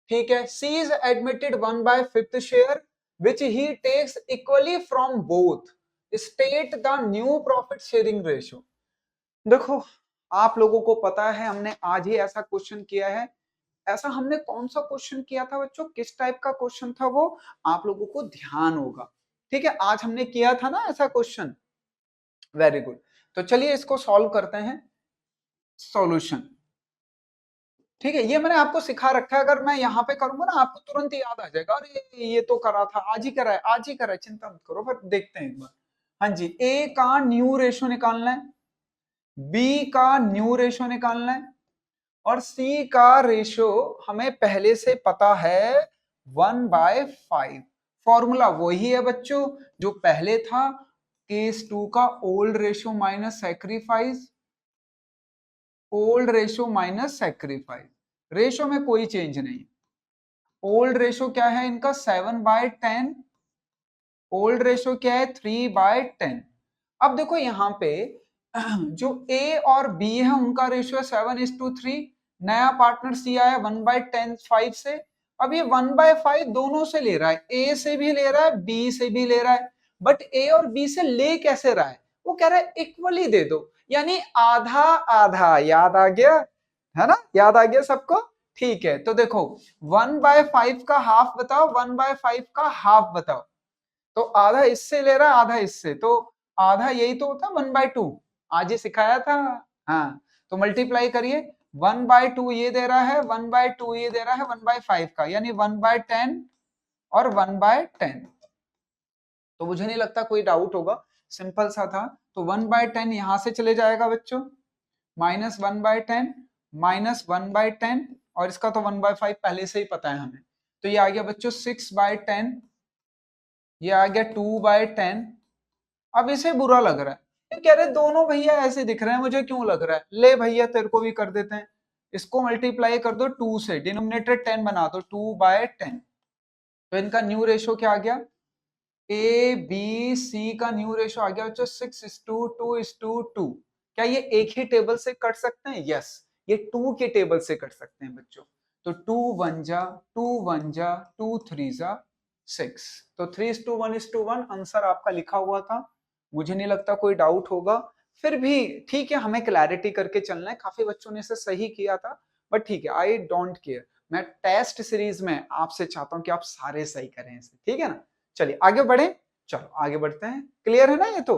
Speaker 1: ठीक है, C is admitted 1/5 share which he takes equally from both. State the new profit sharing ratio. देखो आप लोगों को पता है हमने आज ही ऐसा क्वेश्चन किया है। ऐसा हमने कौन सा क्वेश्चन किया था बच्चों? किस टाइप का क्वेश्चन था वो? आप लोगों को ध्यान होगा। ठीक है, आज हमने किया था ना ऐसा क्वेश्चन। Very good. तो चलिए इसको सॉल्व करते हैं। सॉल्यूशन। ठीक है, ये मैंने आपको सिखा रखा है, अगर मैं यहाँ पे करूंगा ना आपको तुरंत याद आ जाएगा, अरे ये तो करा था, आज ही करा है, आज ही करा है, चिंता मत करो, फिर देखते हैं एक बार। हाँ जी, ए का न्यू रेशो निकालना है, बी का न्यू रेशो निकालना है, और सी का रेशो हमें पहले से पता है 1/5। फॉर्मूला वही है बच्चों जो पहले था, केस 2 का old ratio minus sacrifice, old ratio minus sacrifice, ratio में कोई चेंज नहीं। ओल्ड रेशो क्या है इनका 7/10, ओल्ड रेशो क्या है 3/10। अब देखो यहाँ पे जो ए और बी है उनका रेशियो है 7:3, नया पार्टनर सी आया 1/10 5 से। अब ये 1/5 दोनों से ले रहा है, ए से भी ले रहा है, बी से भी ले रहा है, बट ए और बी से ले कैसे रहा है, वो कह रहा है इक्वली दे दो, यानी आधा आधा। याद आ गया है ना, याद आ गया सबको? ठीक है, तो देखो 1/5 का हाफ बताओ, 1/5 का हाफ बताओ, तो आधा इससे ले रहा है, आधा इससे, तो आधा यही तो होता है 1/2, आज ही सिखाया था। हाँ, तो मल्टीप्लाई करिए, 1/2 ये दे रहा है, 1/2 ये दे रहा है 1/5 का, यानी 1/10 और 1/10। तो मुझे नहीं लगता कोई डाउट होगा, सिंपल सा था। तो 1/10 यहां से चले जाएगा बच्चों, माइनस 1/10, माइनस 1/10, और इसका तो 1/5 पहले से ही पता है हमें, तो ये आ गया बच्चों 6/10, ये आ गया 2/10। अब इसे बुरा लग रहा है, ये कह रहे दोनों भैया ऐसे दिख रहे हैं, मुझे क्यों लग रहा है, ले भैया तेरे को भी कर देते हैं, इसको मल्टीप्लाई कर दो 2 से, डिनोमिनेटर 10 बना दो, 2/10। तो इनका न्यू रेशो क्या आ गया, ए बी सी का न्यू रेशो आ गया बच्चों 6:2:2। क्या ये एक ही टेबल से कट सकते हैं? यस, ये 2 के टेबल से कट सकते हैं बच्चों। तो 2 1 जा 2 1 जा 2 3 जा 6, तो 3:1:1 आंसर आपका लिखा हुआ था। मुझे नहीं लगता कोई डाउट होगा, फिर भी ठीक है, हमें क्लैरिटी करके चलना है, काफी बच्चों ने इसे सही किया था, बट ठीक है, आई डोंट केयर, मैं टेस्ट सीरीज में आपसे चाहता हूं कि आप सारे सही करें इसे, ठीक है ना। चलिए आगे बढ़े, चलो आगे बढ़ते हैं, क्लियर है ना ये तो।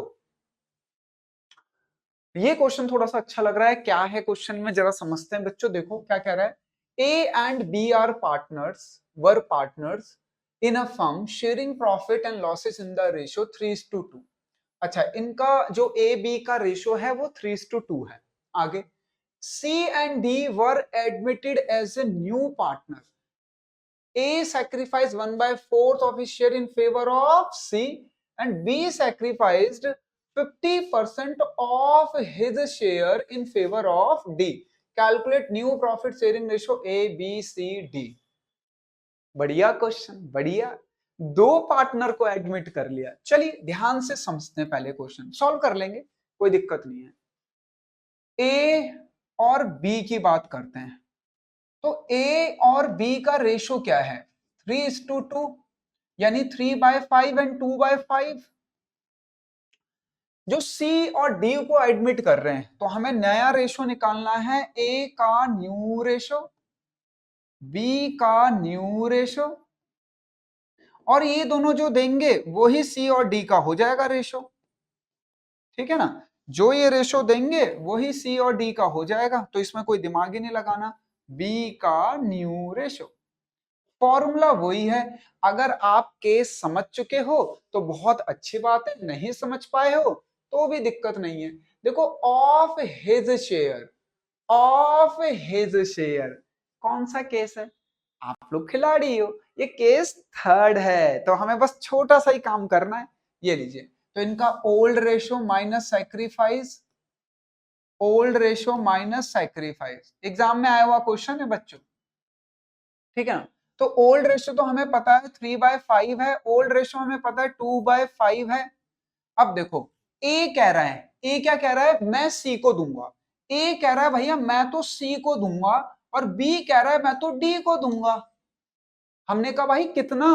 Speaker 1: ये क्वेश्चन थोड़ा सा अच्छा लग रहा है, क्या है क्वेश्चन में जरा समझते हैं बच्चों। देखो क्या कह रहा है, A and B are partners, were partners in a firm sharing profit and losses in the ratio 3:2। अच्छा, इनका जो ए बी का रेशियो है वो 3:2 है। आगे, C and D were admitted as a new partner, A sacrificed 1/4 of his share in favor of C, and B sacrificed 50% of his share in favor of D. Calculate new profit sharing ratio A, B, C, D. बढ़िया क्वेश्चन, बढ़िया। दो पार्टनर को एडमिट कर लिया, चलिए ध्यान से समझते हैं, पहले क्वेश्चन सॉल्व कर लेंगे, कोई दिक्कत नहीं है। ए और बी की बात करते हैं, तो ए और बी का रेशो क्या है 3:2, यानी 3/5 एंड 2/5। जो सी और डी को एडमिट कर रहे हैं, तो हमें नया रेशो निकालना है, ए का न्यू रेशो, बी का न्यू रेशो, और ये दोनों जो देंगे वही सी और डी का हो जाएगा रेशो, ठीक है ना। जो ये रेशो देंगे वही सी और डी का हो जाएगा, तो इसमें कोई दिमाग ही नहीं लगाना, बी का न्यू रेशो। फॉर्मूला वही है, अगर आप केस समझ चुके हो तो बहुत अच्छी बात है, नहीं समझ पाए हो तो भी दिक्कत नहीं है। देखो, of his share, of his share कौन सा केस है, आप लोग खिलाड़ी हो, ये केस थर्ड है, तो हमें बस छोटा सा ही काम करना है। ये लीजिए, तो इनका old ratio minus sacrifice, old ratio minus sacrifice, exam में आया हुआ क्वेश्चन है बच्चों, ठीक है ना। तो ओल्ड रेशो तो हमें पता है 3/5 है, ओल्ड रेशो हमें पता है 2/5 है। अब देखो, ए कह रहा है, ए क्या कह रहा है, मैं सी को दूंगा, ए कह रहा है भैया मैं तो सी को दूंगा, और बी कह रहा है मैं तो डी को दूंगा। हमने कहा भाई कितना,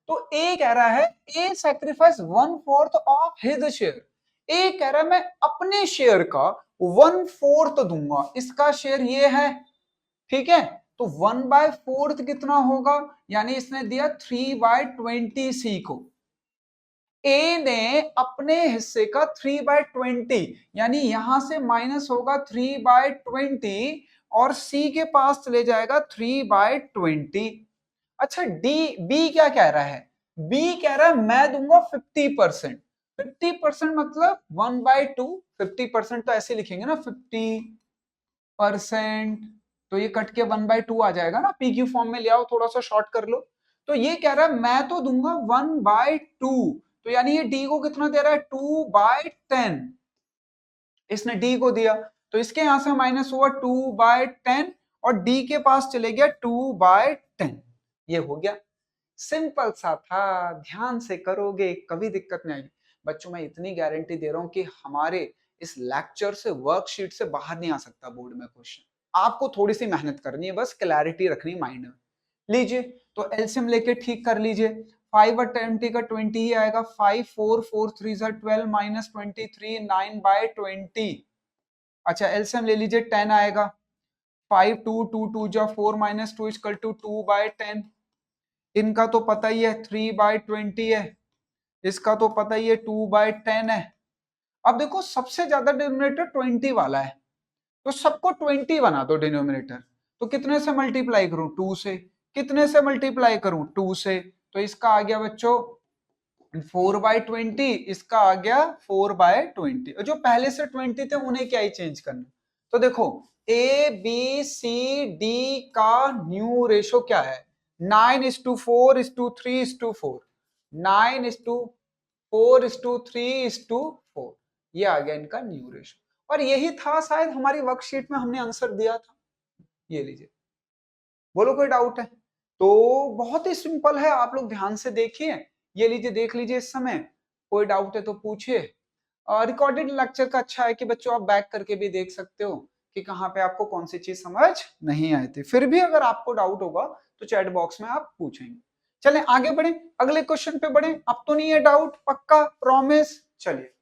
Speaker 1: तो ए कह रहा है ए सैक्रिफाइस 1/4 ऑफ हिज शेयर, ए कह रहा है मैं अपने शेयर का 1/4 दूंगा, इसका शेयर ये है, ठीक है। तो 1/4 कितना होगा, यानी इसने दिया 3/20 सी को, ए ने अपने हिस्से का 3/20, यानी यहां से माइनस होगा 3/20, और सी के पास चले जाएगा 3/20। अच्छा बी क्या कह रहा है? बी कह रहा है मैं दूंगा 50%। 50% मतलब 1/2। 50% तो ऐसे लिखेंगे ना, 50%, तो ये कट के 1/2 आ जाएगा ना। पी क्यू फॉर्म में ले आओ, थोड़ा सा शॉर्ट कर लो। तो ये कह रहा है मैं तो दूंगा 1/2, तो यानी ये डी को कितना दे रहा है? 2/10। इसने डी को दिया, तो इसके यहां से माइनस हुआ 2/10 और डी के पास चले गया 2/10। ये हो गया, सिंपल सा था। ध्यान से करोगे कभी दिक्कत नहीं आएगी। बच्चों मैं इतनी गारंटी दे रहा हूं कि हमारे इस लेक्चर से, वर्कशीट से बाहर नहीं आ सकता बोर्ड में क्वेश्चन। आपको थोड़ी सी मेहनत करनी है, बस क्लैरिटी रखनी माइंड में। लीजिए तो एलसीएम लेके ठीक कर लीजिए। 5 और 20 का 20 ही आएगा। 5 4 4 3 12 माइनस 23 9/20। अच्छा एलसीएम ले लीजिए, 10 आएगा। 5 2 2 2 जा 4 माइनस 2 इक्वल टू 2/10। इनका तो पता ही है 3/20 है, इसका तो पता ही है 2/10 है। अब देखो सबसे ज्यादा डिनोमिनेटर 20 वाला है, तो सबको 20 बना दो डिनोमिनेटर। तो कितने से मल्टीप्लाई करूं? 2 से। कितने से मल्टीप्लाई करूं? 2 से। तो इसका आ गया बच्चों 4/20, इसका आ गया 4/20। जो पहले से 20 थे उन्हें क्या ही चेंज करना। तो देखो ए बी सी डी का न्यू रेशो क्या है? 9:4:3:4। 9:4:3:4, ये आ गया इनका न्यू रेशो। और यही था शायद हमारी वर्कशीट में, हमने आंसर दिया था। ये लीजिए, बोलो कोई डाउट है? तो बहुत ही सिंपल है, आप लोग ध्यान से देखिए। ये लीजिए, देख लीजिए इस समय, कोई डाउट है तो पूछिए। रिकॉर्डेड लेक्चर का अच्छा है कि बच्चों आप बैक करके भी देख सकते हो कि कहाँ पे आपको कौन सी चीज समझ नहीं आई थी। फिर भी अगर आपको डाउट होगा तो चैट बॉक्स में आप पूछेंगे। चलें आगे बढ़े, अगले क्वेश्चन पे बढ़े। अब तो नहीं है डाउट, पक्का प्रॉमिस? चलिए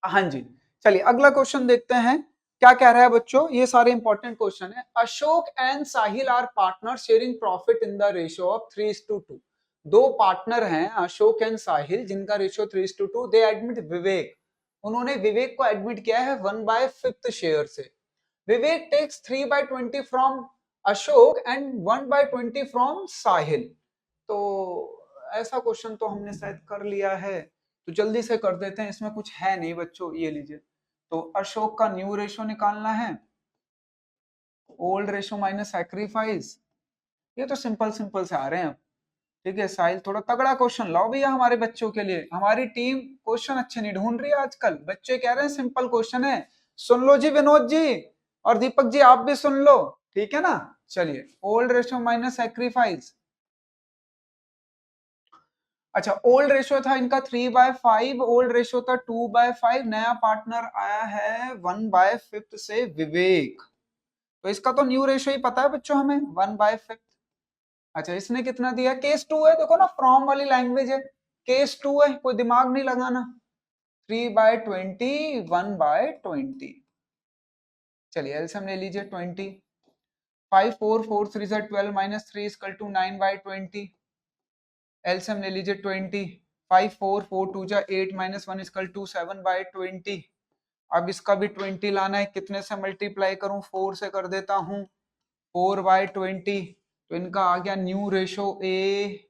Speaker 1: हाँ जी, चलिए अगला क्वेश्चन देखते हैं क्या कह रहा है बच्चों। ये सारे इंपॉर्टेंट क्वेश्चन है। Ashok and Sahil are partner sharing profit in the ratio of 3:2। दो पार्टनर हैं अशोक एंड साहिल, जिनका रेशियो 3:2। दे एडमिट विवेक, उन्होंने विवेक को एडमिट किया है 1/5 शेयर से। Vivek takes 3/20 from Ashok and 1/20 from Sahil. तो ऐसा क्वेश्चन तो हमने शायद कर लिया है, तो जल्दी से कर देते हैं, इसमें कुछ है नहीं बच्चों। ये लीजिए, तो अशोक का न्यू रेशो निकालना है, ओल्ड रेशो माइनस सैक्रिफाइस। ये तो सिंपल सिंपल से आ रहे हैं। ठीक है साहिल, थोड़ा तगड़ा क्वेश्चन लाओ भैया हमारे बच्चों के लिए। हमारी टीम क्वेश्चन अच्छे नहीं ढूंढ रही है आजकल, बच्चे कह रहे हैं सिंपल क्वेश्चन है। सुन लो जी विनोद जी और दीपक जी, आप भी सुन लो, ठीक है ना। चलिए ओल्ड रेशो माइनस सैक्रिफाइस। अच्छा ओल्ड रेशियो था इनका 3/5, ओल्ड रेशियो था 2/5, नया पार्टनर आया है 1/5 से विवेक। तो इसका तो न्यू रेशियो ही पता है बच्चों हमें, 1/5। अच्छा इसने कितना दिया? केस 2 है, देखो ना फ्रॉम वाली लैंग्वेज है, केस 2 है, कोई दिमाग नहीं लगाना। 3/20, 1/20। चलिए एलसीएम ले लीजिए 20। 5 4 4 3 12 माइनस 3 इक्वल टू 9/20। एलसीएम ले लीजिए 20। 5 4 4 2 जा 8 माइनस 1 इक्वल टू 7/20। अब इसका भी 20 लाना है, कितने से मल्टीप्लाई करूं? 4 से कर देता हूं, 4/20। तो इनका आ गया न्यू रेशो ए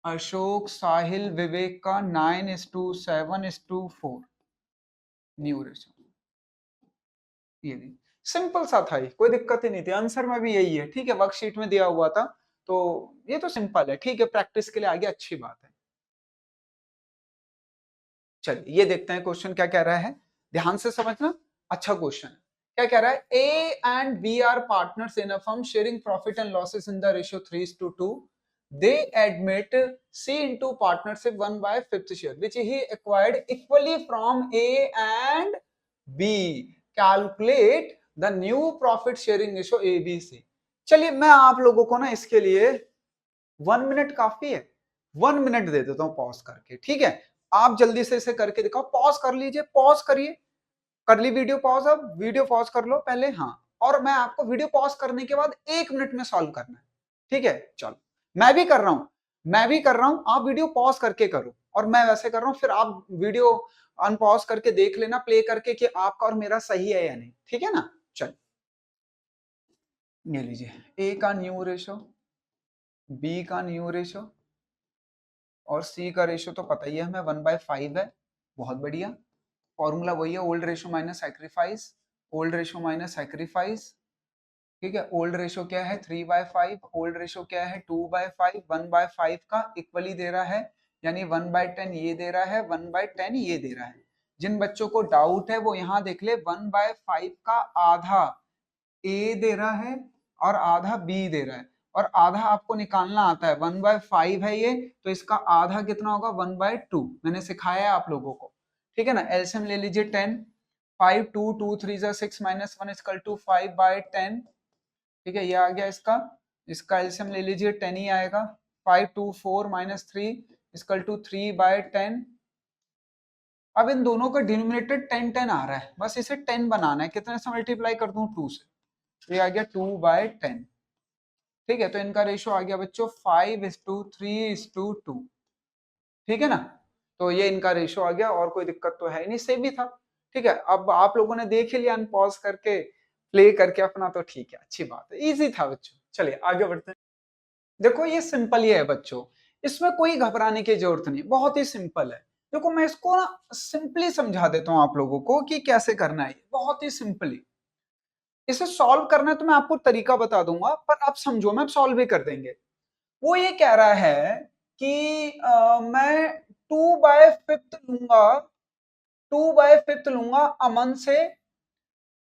Speaker 1: अशोक साहिल विवेक का 9:7:4 न्यू रेशो। ये नहीं, सिंपल सा था, ये कोई दिक्कत ही नहीं थी, आंसर में भी यही है। ठीक है, वर्कशीट में दिया हुआ था, तो ये तो सिंपल है। ठीक है, प्रैक्टिस के लिए आगे अच्छी बात है। चलिए ये देखते हैं क्वेश्चन क्या कह रहा है, ध्यान से समझना, अच्छा क्वेश्चन है। क्या कह रहा है? A and B are partners in a firm sharing profit and losses in the ratio 3:2। They admit C into partnership 1/5 share which he acquired equally from A and B. Calculate the new profit sharing ratio A B C. चलिए मैं आप लोगों को ना इसके लिए 1 मिनट काफी है, 1 मिनट दे देता हूं पॉज करके। ठीक है, आप जल्दी से इसे करके दिखाओ। पॉज कर लीजिए, पॉज करिए, कर ली वीडियो पॉज। अब वीडियो पॉज कर लो पहले, हाँ, और मैं आपको वीडियो पॉज करने के बाद 1 मिनट में सॉल्व करना है। ठीक है, चलो मैं भी कर रहा हूं, मैं भी कर रहा हूं, आप वीडियो पॉज करके करो और मैं वैसे कर रहा हूं, फिर आप वीडियो अनपॉज करके देख लेना प्ले करके कि आपका और मेरा सही है या नहीं, ठीक है ना। चल ये लीजिए, ए का न्यू रेशो, बी का न्यू रेशो और सी का रेशो तो पता ही है हमें 1/5 है। बहुत बढ़िया, फॉर्मूला वही है, old ratio minus sacrifice, old ratio minus sacrifice. ठीक है, ओल्ड रेशो क्या है 3/5, ओल्ड रेशो क्या है 2/5, 1/5 का इक्वली दे रहा है, यानी 1/10 ये दे रहा है, 1/10 ये दे रहा है। जिन बच्चों को डाउट है वो यहाँ देख ले, 1/5 का आधा ए दे रहा है और आधा बी दे रहा है, और आधा आपको निकालना आता है, 1/5 है ये, तो इसका आधा कितना होगा 1/2, मैंने सिखाया है आप लोगों को, ठीक है ना। एलसीएम ले लीजिए 10, 5 2 2 3 6 माइनस 1 इक्वल टू 5/10, ठीक है, ये आ गया इसका, इसका एलसीएम ले लीजिए 10 ही आएगा, 5 2 4 माइनस 3 इक्वल टू 3/10। अब इन दोनों का डिनोमिनेटर 10 10 आ रहा है, बस इसे 10 बनाना है, कितने से मल्टीप्लाई कर दूं 2 से, तो ये आ गया 2/10, ठीक है। तो इनका रेशो आ गया बच्चों 5:3:2, ठीक है ना। तो ये इनका रेशो आ गया, और कोई दिक्कत तो है नहीं, सेम ही था, ठीक है। अब आप लोगों ने देख ही लिया अनपॉज करके प्ले करके अपना, तो ठीक है, अच्छी बात है, इजी था बच्चों। चलिए आगे बढ़ते हैं। देखो ये सिंपल ही है बच्चों, इसमें कोई घबराने की जरूरत नहीं, बहुत ही सिंपल है। देखो मैं इसको ना सिंपली समझा देता हूँ आप लोगों को कि कैसे करना है, बहुत ही सिंपली। इसे सॉल्व करना है तो मैं आपको तरीका बता दूंगा, पर आप समझो, मैं सॉल्व भी कर देंगे। वो ये कह रहा है कि मैं 2/5 लूंगा, 2/5 लूंगा अमन से,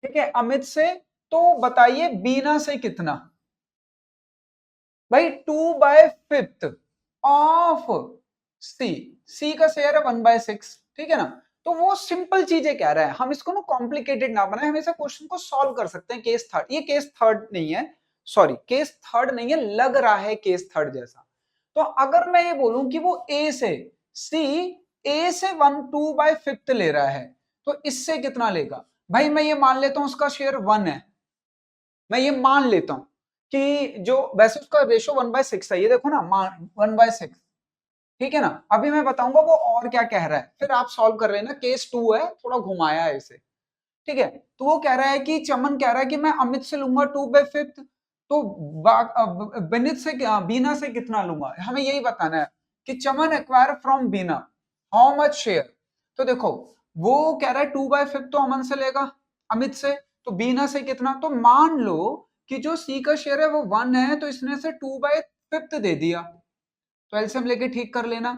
Speaker 1: ठीक है, अमित से, तो बताइए बीना से कितना। भाई 2/5 ऑफ सी, सी का शेयर है 1/6, ठीक है ना। तो वो सिंपल चीजें कह रहा है, हम इसको ना कॉम्प्लिकेटेड ना बनाए, हमेशा क्वेश्चन को सॉल्व कर सकते हैं। केस थर्ड, ये केस थर्ड नहीं है, सॉरी केस थर्ड नहीं है, लग रहा है केस थर्ड जैसा। तो अगर मैं ये बोलूं कि वो ए से, सी ए से 2/5 ले रहा है, तो इससे कितना लेगा। भाई मैं ये मान लेता हूं उसका शेयर 1 है, मैं ये मान लेता हूं कि जो वैसे उसका रेशो 1/6 है, ये देखो ना 1/6, ठीक है ना। अभी मैं बताऊंगा वो और क्या कह रहा है, फिर आप सॉल्व कर रहे हैं ना, केस 2 है, थोड़ा घुमाया है इसे, ठीक है। तो वो कह रहा है कि चमन कह रहा है कि मैं अमित से लूंगा 2/5, तो बिनित से बीना से कितना लूंगा, हमें यही बताना है कि Chaman acquire from Beena how much share. तो देखो वो कह रहा है 2/5 तो अमन से लेगा, अमित से, तो बीना से कितना। तो मान लो कि जो सी का शेयर है वो 1 है, तो इसने से 2/5 दे दिया, तो एलसीएम लेके ठीक कर लेना,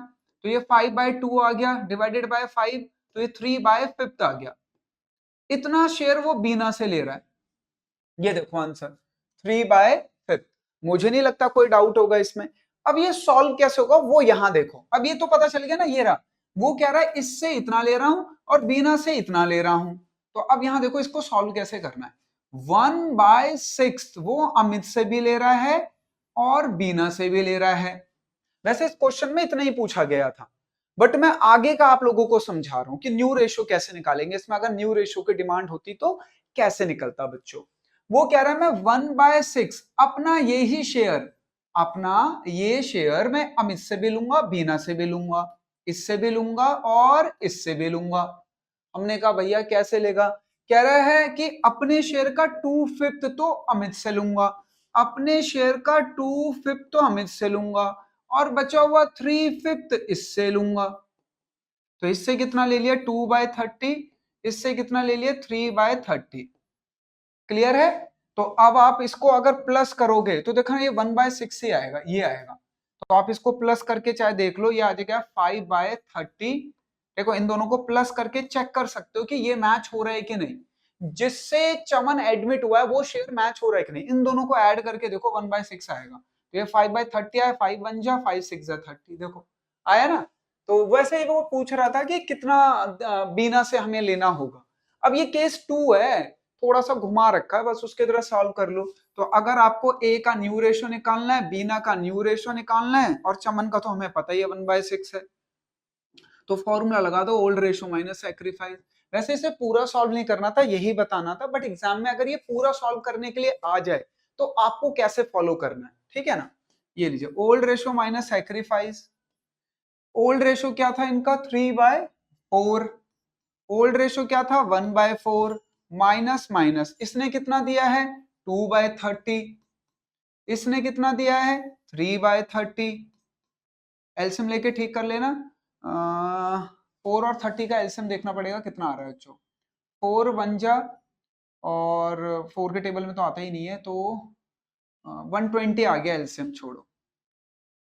Speaker 1: तो ये 5/2 आ गया डिवाइडेड बाय 5, तो ये 3/5 आ गया। इतना शेयर वो बीना से ले रहा है, ये देखो आंसर 3/5। मुझे नहीं लगता कोई डाउट होगा इसमें। अब ये सॉल्व कैसे होगा वो यहां देखो, अब ये तो पता चल गया ना, ये रहा, वो कह रहा है इससे इतना ले रहा हूं और बीना से इतना ले रहा हूं। तो अब यहां देखो इसको सॉल्व कैसे करना है। 1/6 वो अमित से भी ले रहा है और बीना से भी ले रहा है। वैसे इस क्वेश्चन में इतना ही पूछा गया था, बट मैं आगे का आप लोगों को समझा रहा हूं कि न्यू रेशो कैसे निकालेंगे, इसमें अगर न्यू रेशो की डिमांड होती तो कैसे निकलता बच्चों। वो कह रहा है मैं 1/6 अपना यही शेयर, अपना ये शेयर मैं अमित से भी लूंगा, बीना से भी लूंगा, इससे भी लूंगा और इससे भी लूंगा। हमने कहा भैया कैसे लेगा, कह रहा है कि अपने शेयर का 2/5 तो अमित से लूंगा, अपने शेयर का 2/5 तो अमित से लूंगा, और बचा हुआ 3/5 इससे लूंगा। तो इससे कितना ले लिया 2/30, इससे कितना ले लिया 3/30। क्लियर है। तो अब आप इसको अगर प्लस करोगे तो देखना ये 1/6 ही आएगा, ये आएगा। तो आप इसको प्लस करके चाहे देख लो, ये आ जाएगा 5/30। देखो इन दोनों को प्लस करके चेक कर सकते हो कि ये मैच हो रहा है कि नहीं, जिससे चमन एडमिट हुआ है वो शेयर मैच हो रहा है कि नहीं, इन दोनों को ऐड करके देखो 1/6 आएगा। तो ये 5/30 आया, 5 1 जा 5 6 जा 30, देखो आया ना। तो वैसे ही वो पूछ रहा था कि कितना बीना से हमें लेना होगा। अब ये केस 2 है, थोड़ा सा घुमा रखा है, बस उसके तरह सॉल्व कर लो। तो अगर आपको ए का न्यू रेशो निकालना है, बीना का न्यू रेशो निकालना है, और चमन का तो हमें पता ही है 1/6 है, तो फॉर्मूला लगा दो ओल्ड रेशो माइनस सैक्रिफाइस। वैसे इसे पूरा सॉल्व नहीं करना था, यही बताना था, बट एग्जाम में अगर ये पूरा सॉल्व करने के लिए आ जाए तो आपको कैसे फॉलो करना है, ठीक है ना। ये लीजिए old ratio minus sacrifice, old ratio क्या था इनका 3/4, ओल्ड रेशो क्या था 1/4 माइनस माइनस, इसने कितना दिया है 2/30, इसने कितना दिया है 3/30, एलसीएम लेके ठीक कर लेना। 4 और 30 का एलसीएम देखना पड़ेगा कितना आ रहा है बच्चों। 4 वन जा, और 4 के टेबल में तो आता ही नहीं है, तो 120 आ गया एलसीएम, छोड़ो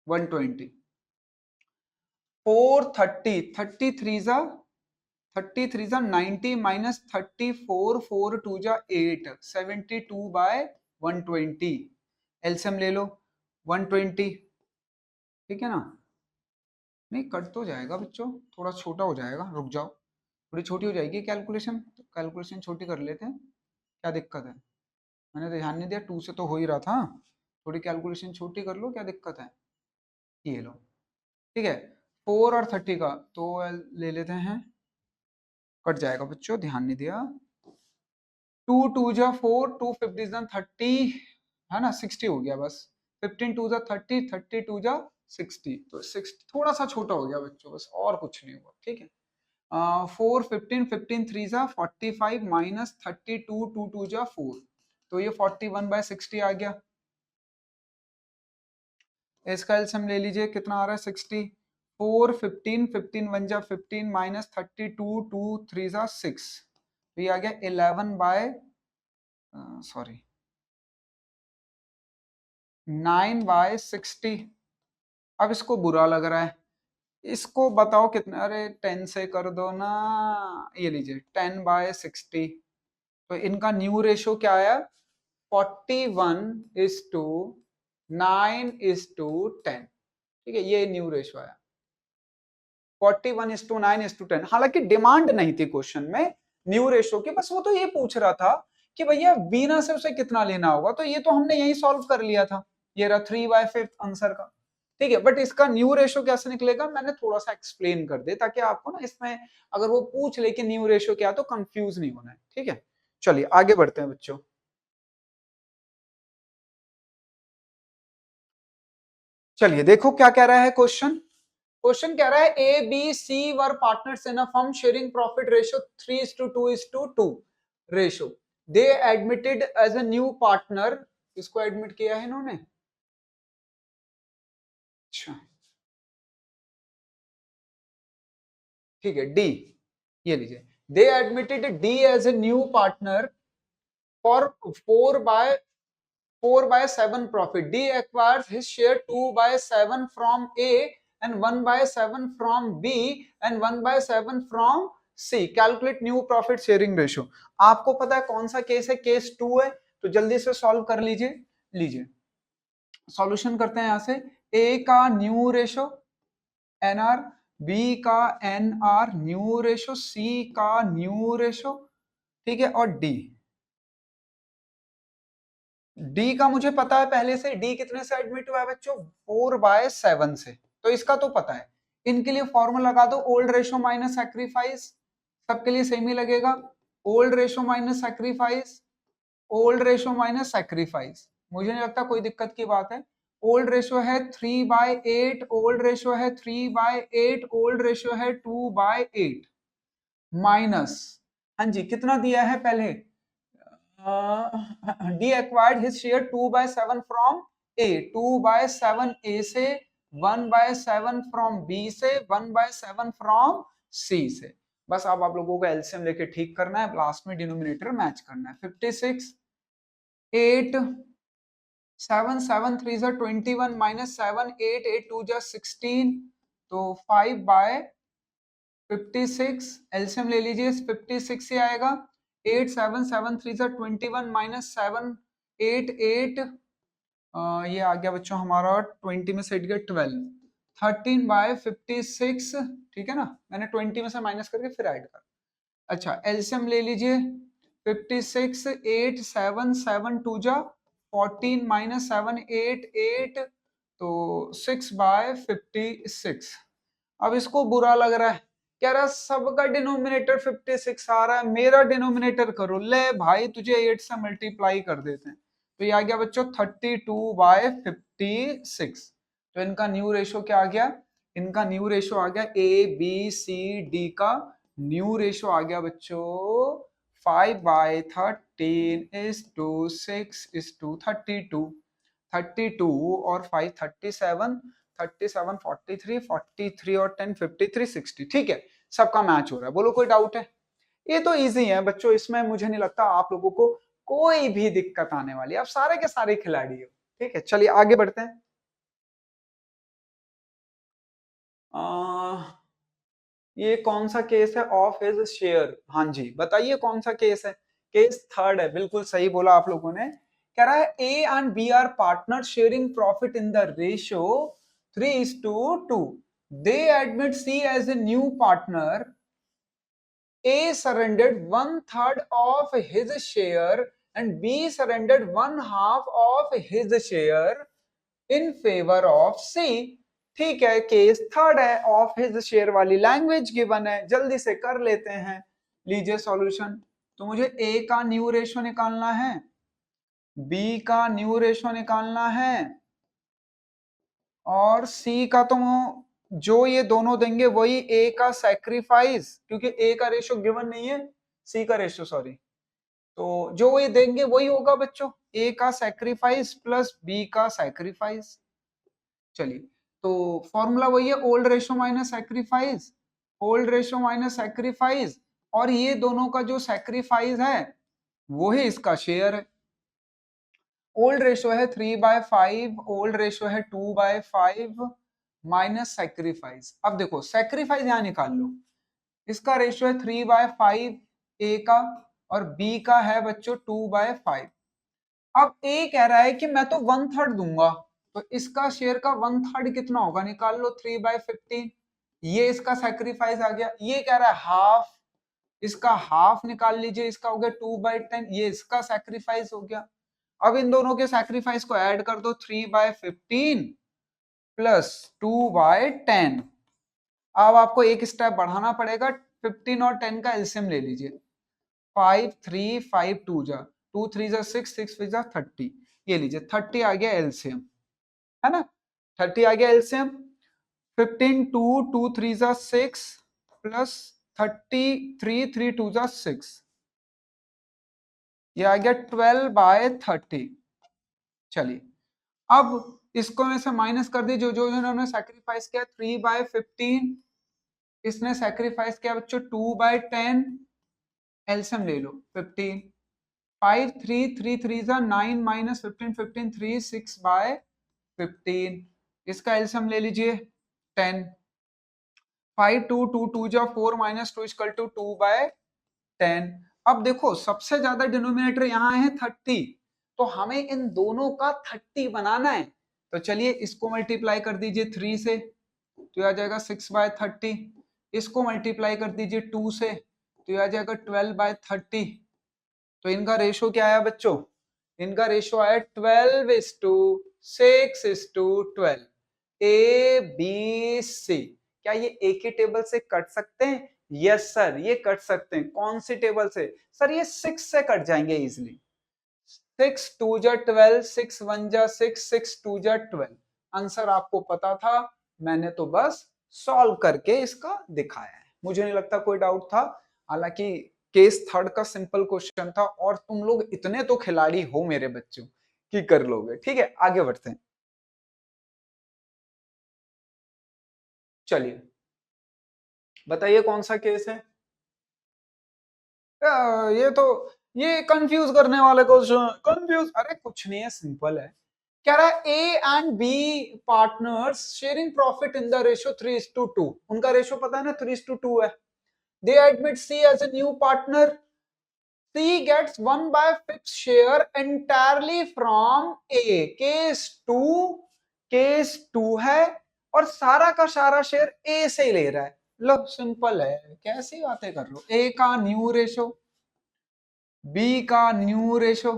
Speaker 1: 120। 430, 33 जा 90 माइनस 34, 4 2 जा 8, 72/120, एलसीएम ले लो 120, ठीक है ना। नहीं कट तो जाएगा बच्चों, थोड़ा छोटा हो जाएगा, रुक जाओ, थोड़ी छोटी हो जाएगी कैलकुलेशन, तो कैलकुलेशन छोटी कर लेते हैं, क्या दिक्कत है। मैंने तो ध्यान नहीं दिया, 2 से तो हो ही रहा था, थोड़ी कैलकुलेशन छोटी कर लो, क्या दिक्कत है। ये लो, ठीक है। 4 और 30 का तो ले लेते हैं, कट जाएगा बच्चों, ध्यान नहीं दिया। 2 2 जा 4, 2 50 जा 30, है ना, 60 हो गया बस। 15 2 जा 30, 30 2 जा 60, तो 6 थोड़ा सा छोटा हो गया बच्चों, बस और कुछ नहीं हुआ, ठीक है। 4 15, 15 3 जा 45 माइनस 32, 2 2 जा 4, तो ये 41/60 आ गया। इसका एलसीएम ले लीजिए, कितना आ रहा है 60। 4 15, 15 1 जा 15 माइनस 32, 2 3 जा 6, तो ये आ गया 9/60। अब इसको बुरा लग रहा है, इसको बताओ कितना, अरे 10 से कर दो ना, ये लीजिए 10/60, तो इनका न्यू रेशो क्या आया 41:9:10, ठीक है, ये न्यू रेशो आया 41:9:10। हालांकि डिमांड नहीं थी क्वेश्चन में न्यू रेशो की, बस वो तो ये पूछ रहा था कि भैया बीना से उसे कितना लेना होगा, तो ये तो हमने यही सॉल्व कर लिया था, ये रहा 3/5 आंसर का, ठीक है। बट इसका न्यू रेशो कैसे निकलेगा मैंने थोड़ा सा एक्सप्लेन कर दे, ताकि आपको ना इसमें अगर वो पूछ ले कि न्यू रेशो क्या तो कंफ्यूज नहीं होना है, ठीक है। चलिए आगे बढ़ते हैं बच्चों। चलिए देखो क्या कह रहा है क्वेश्चन। क्वेश्चन कह रहा है A B C were partners in a firm sharing profit ratio 3:2:2 ratio, they admitted as a new partner, इसको एडमिट किया है इन्होंने, अच्छा ठीक है डी, ये लीजिए, they admitted D as a new partner for 4/7 profit. D acquires his share 2/7 from A and 1/7 from B and 1/7 from C. Calculate new profit sharing ratio. आपको पता है कौन सा केस है, केस 2 है, तो जल्दी से सॉल्व कर लीजिए। लीजिए सॉल्यूशन करते हैं यहां से, A का न्यू रेशो NR, B का NR न्यू रेशो, C का न्यू रेशो, ठीक है, और डी का मुझे पता है पहले से, डी कितने से एडमिट हुआ है बच्चों 4/7 से, तो इसका तो पता है। इनके लिए फॉर्मूला लगा दो, ओल्ड रेशो माइनस सैक्रिफाइस, सबके लिए सेम ही लगेगा, old ratio minus sacrifice, old ratio minus sacrifice, मुझे नहीं लगता कोई दिक्कत की बात है। ओल्ड रेशो है 3/8, ओल्ड रेशो है 3/8, ओल्ड रेशो है 2/8 माइनस, हाँ जी कितना दिया है पहले, D acquired his share 2/7 from A, 2/7 A से, 1/7 from B से, 1/7 from C से। बस अब आप लोगों को एलसीएम लेके ठीक करना है, लास्ट में डिनोमिनेटर मैच करना है। 56 8 7 7 3 जा 21 माइनस 7 8 8 2 जा 16, तो 5/56, एलसीएम ले लीजिए 56 से आएगा, 8 7 7 3 जा 21 माइनस 7 8 8, ये आ गया बच्चों हमारा 20 में से हट गया 12, 13/56, ठीक है ना, मैंने 20 में से माइनस करके फिर ऐड कर। अच्छा एलसीएम ले लीजिए 56 8 7 7 2 जा 14 माइनस 7 8 8, तो 6/56। अब इसको बुरा लग रहा है, कह रहा सबका डिनोमिनेटर 56 आ रहा है, मेरा डिनोमिनेटर करो, ले भाई तुझे 8 से मल्टीप्लाई कर देते हैं, तो ये आ गया बच्चों 32/56। तो इनका न्यू रेशो क्या आ गया, इनका न्यू रेशो आ गया ए बी सी डी का न्यू रेशो आ गया बच्चों 5/13 is to 6 is to 32। 32 और 5 37, 37 43, 43 और 10 53 60। ठीक है, सबका मैच हो रहा है। बोलो कोई डाउट है? ये तो इजी है बच्चों, इसमें मुझे नहीं लगता आप लोगों को कोई भी दिक्कत आने वाली है। आप सारे के सारे खिलाड़ी हो। ठीक है, चलिए आगे बढ़ते हैं। ये कौन सा केस है? Of his share. हाँ जी, बताइए कौन सा केस है? केस थर्ड है, बिल्कुल सही बोला आप लोगों ने। कह रहा है A and B are partner sharing profit in the ratio 3:2। They admit C as a new partner. A surrendered 1/3 of his share and B surrendered 1/2 of his share in favor of C। ठीक है, केस थर्ड है, ऑफ हिज शेयर वाली लैंग्वेज गिवन है, जल्दी से कर लेते हैं। लीजिए सॉल्यूशन। तो मुझे ए का न्यू रेशो निकालना है, बी का न्यू रेशो निकालना है और सी का तो जो ये दोनों देंगे वही ए का सैक्रिफाइस, क्योंकि ए का रेशो गिवन नहीं है, सी का रेशो सॉरी। तो जो ये देंगे वही होगा बच्चों, ए का सैक्रिफाइस प्लस बी का सैक्रिफाइस। चलिए, तो फॉर्मूला वही है, old ratio minus sacrifice, old ratio minus sacrifice, और ये दोनों का जो सैक्रिफाइस है वो ही इसका शेयर है। ओल्ड रेशो है 3/5, ओल्ड रेशो है 2/5 माइनस सैक्रिफाइस। अब देखो सैक्रिफाइस यहां निकाल लो, इसका रेशो है 3/5 ए का और बी का है बच्चों 2/5। अब ए कह रहा है कि मैं तो 1/3 दूंगा, तो इसका शेयर का 1/3 कितना होगा निकाल लो, 3/15। ये इसका सैक्रिफाइस आ गया। ये कह रहा है हाफ, इसका हाफ निकाल लीजिए, इसका हो गया 2/10, ये इसका सैक्रिफाइस हो गया। अब इन दोनों के सैक्रिफाइस को ऐड कर दो, 3/15 प्लस 2/10। अब आपको एक स्टेप बढ़ाना पड़ेगा, 15 और 10 का एलसीएम ले लीजिए। 5 3 5 2 जा 2 3 जा 6 6 5 जा 30। ये लीजिए 30 आ गया एलसीएम, है ना? 30 आ गया एलसीएम। 15 2 2 3 जा 6 प्लस 33 3 2 जा 6, ये आ गया 12/30। चलिए, अब इसको में से माइनस कर दी, जो जो इन्होंने सैक्रिफाइस किया 3/15, इसने सैक्रिफाइस किया बच्चों 2/10, एलसीएम ले लो 15। 5 3 3 3 जा 9 माइनस 15 15 3 6/15, इसका एलसीएम ले लीजिए 10। 5 2 2 2 जा 4 माइनस 2 इक्वल टू 2/10। अब देखो सबसे ज्यादा डिनोमिनेटर यहाँ है 30, तो हमें इन दोनों का 30 बनाना है। तो चलिए इसको मल्टीप्लाई कर दीजिए 3 से, तो आ जाएगा 6/30। इसको मल्टीप्लाई कर दीजिए 2 से, तो आ जाएगा 12/30। तो इनका रेशो क्या आया बच्चों? इनका रेशो आया 12:6:12। A B C. क्या ये एक ही टेबल से कट सकते हैं? यस सर, ये कट सकते हैं। कौन सी टेबल से? सर ये 6 से कट जाएंगे इजिली। 6 2 जा 12, 6 1 जा 6, 6 2 जा 12। आंसर आपको पता था, मैंने तो बस सॉल्व करके इसका दिखाया है। मुझे नहीं लगता कोई डाउट था। हालांकि केस थर्ड का सिंपल क्वेश्चन था और तुम लोग इतने तो खिलाड़ी हो मेरे बच्चों कि कर लोगे। ठीक है, आगे बढ़ते हैं। चलिए बताइए कौन सा केस है? ये तो ये कंफ्यूज करने वाले क्वेश्चन। कंफ्यूज? अरे कुछ नहीं है, सिंपल है। कह रहा है A and B partners sharing profit in the ratio 3:2। उनका रेशियो पता है ना, 3:2 है। They admit C as a new partner. C gets 1/5 share entirely from A। Case two है और सारा का सारा शेयर ए से ही ले रहा है। लो सिंपल है, कैसी बातें कर लो। ए का न्यू रेशो, बी का न्यू रेशो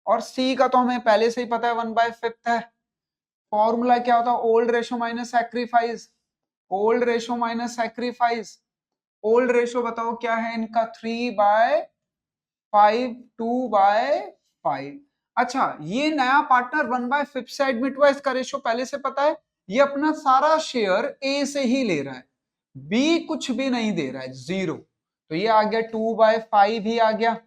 Speaker 1: और सी का तो हमें पहले से ही पता है 1/5 है। फॉर्मूला क्या होता है? Old ratio minus sacrifice, old ratio minus sacrifice. Old ratio बताओ क्या है इनका? 3/5 2/5। अच्छा, ये नया पार्टनर 1/5 से एडमिट हुआ, इसका रेशो पहले से पता है, ये अपना सारा शेयर ए से ही ले रहा है। बी कुछ भी नहीं दे रहा है, 0, तो ये आ गया 2/5 ही आ गया।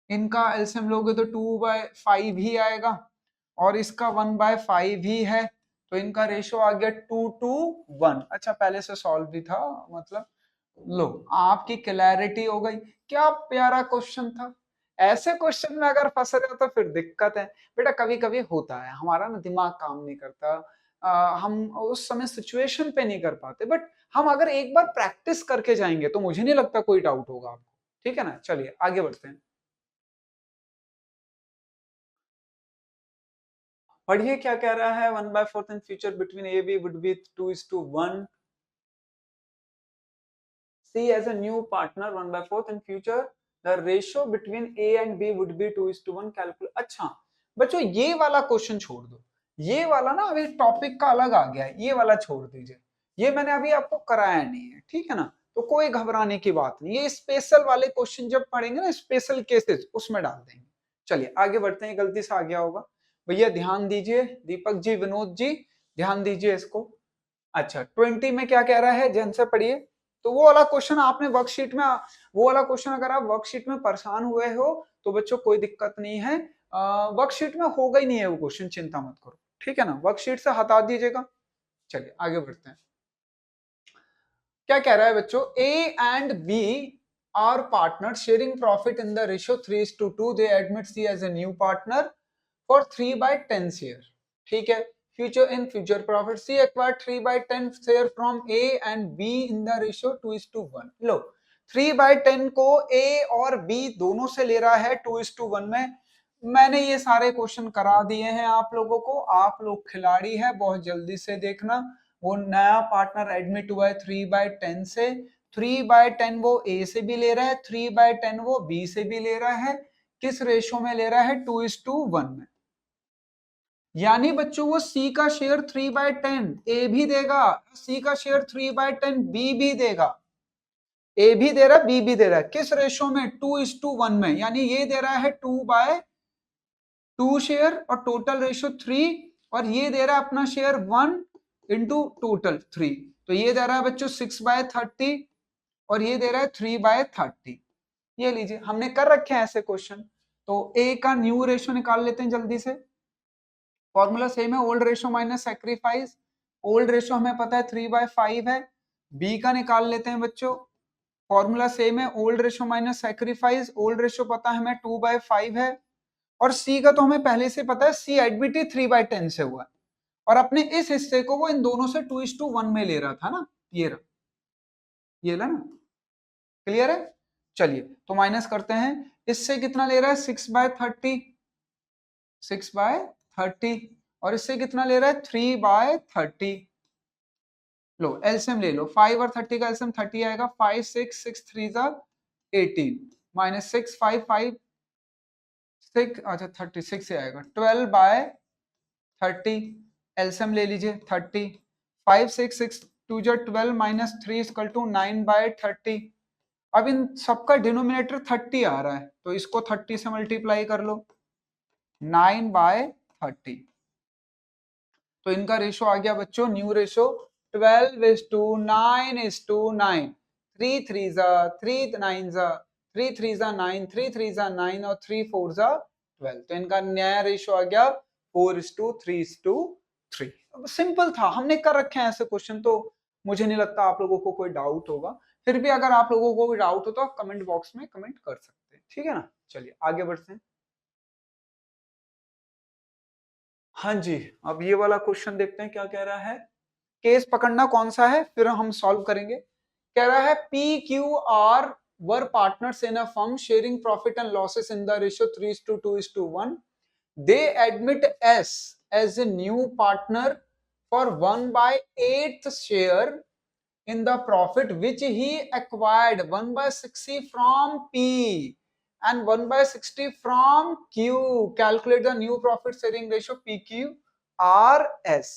Speaker 1: इनका एलसीएम लोगे तो 2/5 ही आएगा, और इसका 1/5 ही है, तो इनका रेशो आ गया 2:1। अच्छा पहले से सॉल्व भी था मतलब। लो, आपकी क्लैरिटी हो गई। क्या प्यारा क्वेश्चन था। ऐसे क्वेश्चन में अगर फंस रहे हो तो फिर दिक्कत है बेटा। कभी कभी होता है, हमारा ना दिमाग काम नहीं करता, हम उस समय सिचुएशन पे नहीं कर पाते, बट हम अगर एक बार प्रैक्टिस करके जाएंगे तो मुझे नहीं लगता कोई डाउट होगा आपको। ठीक है ना, चलिए आगे बढ़ते हैं। पढ़िए क्या कह रहा है। 1/4 in future between A B would be 2:1। C as a new partner 1/4 in future, the ratio between A and B would be 2:1 calculate। अच्छा बच्चों ये वाला क्वेश्चन छोड़ दो, ये वाला ना अभी टॉपिक का अलग आ गया है, ये वाला छोड़ दीजिए, ये मैंने अभी आपको कराया नहीं है, ठीक है ना। तो कोई घबराने की बात नहीं, ये स्पेशल वाले क्वेश्चन जब पढ़ेंगे ना, स्पेशल केसेस, उसमें डाल देंगे। चलिए आगे बढ़ते हैं, गलती से आ गया होगा। भैया ध्यान दीजिए, दीपक जी, विनोद जी, ध्यान दीजिए इसको। अच्छा 20 में क्या कह रहा है, ध्यान से पढ़िए। तो वो वाला क्वेश्चन आपने वर्कशीट में, वो वाला क्वेश्चन अगर आप वर्कशीट में परेशान हुए हो तो बच्चों कोई दिक्कत नहीं है, वर्कशीट में होगा ही नहीं है वो क्वेश्चन, चिंता मत करो, ठीक है ना, वर्कशीट से हटा दीजिएगा। चलिए आगे बढ़ते हैं। क्या कह रहा है बच्चों, A and B are partner sharing profit in the ratio 3:2। They admit C as a new partner for 3/10 share। ठीक है, future in future profit C acquired 3/10 share from A and B in the ratio 2:1। लो 3/10 को A और B दोनों से ले रहा है 2:1 में। मैंने ये सारे क्वेश्चन करा दिए हैं आप लोगों को, आप लोग खिलाड़ी है, बहुत जल्दी से देखना। वो नया पार्टनर एडमिट हुआ है 3/10 से, 3/10 वो A से भी ले रहा है, 3/10 वो B से भी ले रहा है। किस रेशो में ले रहा है, 2:1 में। यानी बच्चों वो सी का शेयर 3/10 ए भी देगा, सी का शेयर 3/10 बी भी देगा। ए भी दे रहा है, बी भी दे रहा है, किस रेशो में, 2:1 में। यानी ये दे रहा है 2/2 शेयर और टोटल रेशो 3, और ये दे रहा है अपना शेयर 1 इंटू टोटल 3, तो ये दे रहा है बच्चों 6/30, और ये दे रहा है 3/30। ये लीजिए, हमने कर रखे हैं ऐसे क्वेश्चन। तो ए का न्यू रेशो निकाल लेते हैं जल्दी से। फॉर्मूला सेम है, old ratio minus sacrifice. Old ratio हमें पता है 3/5 है। बी का निकाल लेते हैं बच्चों, फॉर्मूला सेम है, old ratio minus sacrifice. Old ratio पता है हमें 2/5 है, और सी का तो हमें पहले से पता है, सी एडमिटी 3/10 से हुआ है, और अपने इस हिस्से को वो इन दोनों से 2:1 में ले रहा था ना, ये रहा, ये ला ना, क्लियर है। चलिए तो माइनस करते हैं, इससे कितना ले रहा है, 6/30, 6/30, और इससे कितना ले रहा है, 3/30। लो एलसीएम ले लो, 5 और 30 का एलसीएम 30 आएगा, 5 6 6 3 जा 18, माइनस 6 5 5 6, अच्छा 36 से आएगा, 12/30। एलसीएम ले लीजिए 30, 5 6 6 2 जा 12 माइनस 3 इक्वल टू 9/30। अब इन सबका डिनोमिनेटर 30 आ रहा है, तो इसको 30 से मल्टीप्लाई कर लो, 9/30। तो इनका रेशो आ गया बच्चों, न्यू रेशो 12:9:9, 3 3 जा 3 9 जा 3 3 जा 9, 3 3 जा 9, और 3 4 जा 12। तो इनका नया रेशो आ गया 4:3:3। सिंपल था, हमने कर रखे हैं ऐसे क्वेश्चन, तो मुझे नहीं लगता आप लोगों को कोई डाउट होगा। फिर भी अगर आप लोगों को कोई डाउट हो तो आप कमेंट बॉक्स में कमेंट कर सकते हैं, ठीक है ना। चलिए आगे बढ़ते हैं। हाँ जी, अब ये वाला क्वेश्चन देखते हैं क्या कह रहा है। केस पकड़ना कौन सा है, फिर हम सॉल्व करेंगे। कह रहा है P Q R were partners in a firm sharing profit and losses in the ratio 3:2:1। They admit S as a new partner for 1/8 share in the profit which he acquired 1/60 from P and 1/60 from Q। Calculate the new profit sharing ratio PQRS।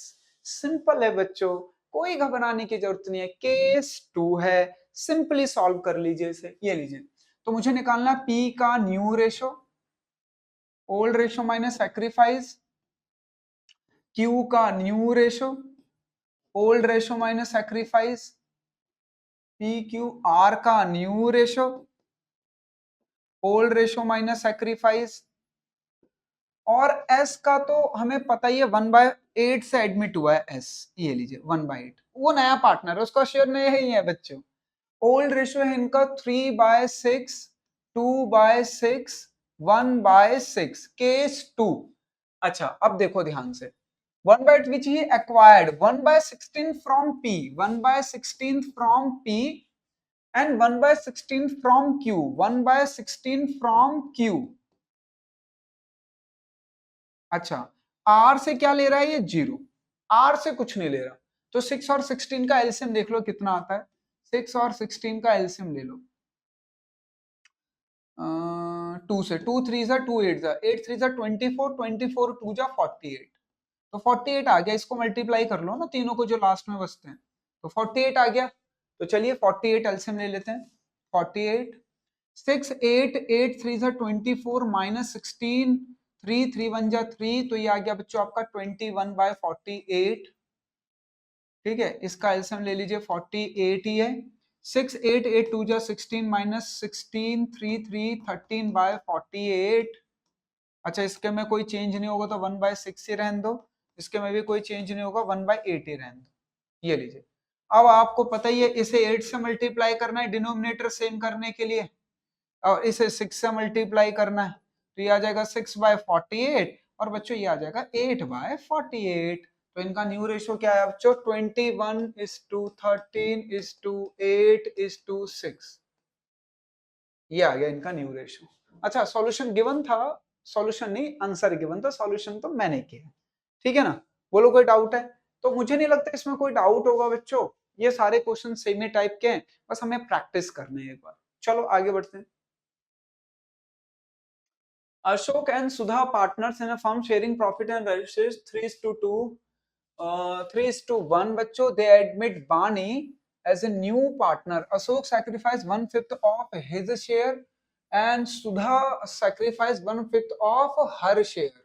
Speaker 1: Simple है बच्चों, कोई घबराने की जरूरत नहीं है, केस 2 है, सिंपली सॉल्व कर लीजिए इसे। ये लीजिए, तो मुझे निकालना P का new ratio, old ratio minus sacrifice, Q का new ratio, old ratio minus sacrifice, P Q R का new ratio, old ratio minus sacrifice, और एस का तो हमें पता ही है 1/8 से एडमिट हुआ है एस, ये लीजिए 1/8, वो नया पार्टनर है उसका शेयर नया ही है बच्चों। ओल्ड रेशियो है इनका 3/6, 2/6, 1/6, केस 2। अच्छा अब देखो ध्यान से, 1/8 which he acquired 1/16 from P, 1/16 from P and 1/16 from Q, 1/16 from Q। अच्छा R से क्या ले रहा है ये 0, R से कुछ नहीं ले रहा, तो 6 और 16 का एलसीएम देख लो कितना आता है, 6 और 16 का एलसीएम ले लो, 2 से, 2 3 जा 2 8 जा 8 3 जा 24, 24 2 जा 48, तो 48 आ गया, इसको मल्टीप्लाई कर लो ना तीनों को जो लास्ट में बचते हैं, तो 48 आ गया। तो चलिए 48 एलसीएम ले लेते हैं, 48 6 8 8 3 जा 24 माइनस 16 3 3 1 जा 3, तो ये आ गया बच्चों आपका 21/48। ठीक है, इसका एलसीएम ले लीजिए 48 ही है। 6 8 8 2 जा 16 माइनस 16 3 3 13/48। अच्छा इसके में कोई चेंज नहीं होगा तो 1/6 ही रहने दो, इसके में भी कोई चेंज नहीं होगा 1/8 ही रहने दो, ये लीजिए। अब आपको पता ही है इसे 8 से मल्टीप्लाई करना है डिनोमिनेटर सेम करने के लिए, और इसे 6 से मल्टीप्लाई करना है, तो ये आ जाएगा 6/48, और बच्चों ये आ जाएगा 8/48। तो इनका न्यू रेशियो क्या है बच्चों, 21:13:8:6, ये आ गया इनका न्यू रेशियो। अच्छा सॉल्यूशन गिवन था, सॉल्यूशन नहीं आंसर गिवन था, सॉल्यूशन तो मैंने किया, ठीक है ना। बोलो कोई डाउट है, तो मुझे नहीं लगता इसमें कोई डाउट होगा बच्चों, ये सारे क्वेश्चन सेम ही टाइप के हैं, बस हमें प्रैक्टिस करने हैं एक बार। चलो आगे बढ़ते हैं। Ashok and Sudha partners in a firm sharing profit and losses 3:2, 3:1 बच्चों। They admit Bani as a new partner. Ashok sacrificed 1/5 of his share and Sudha sacrificed 1/5 of her share.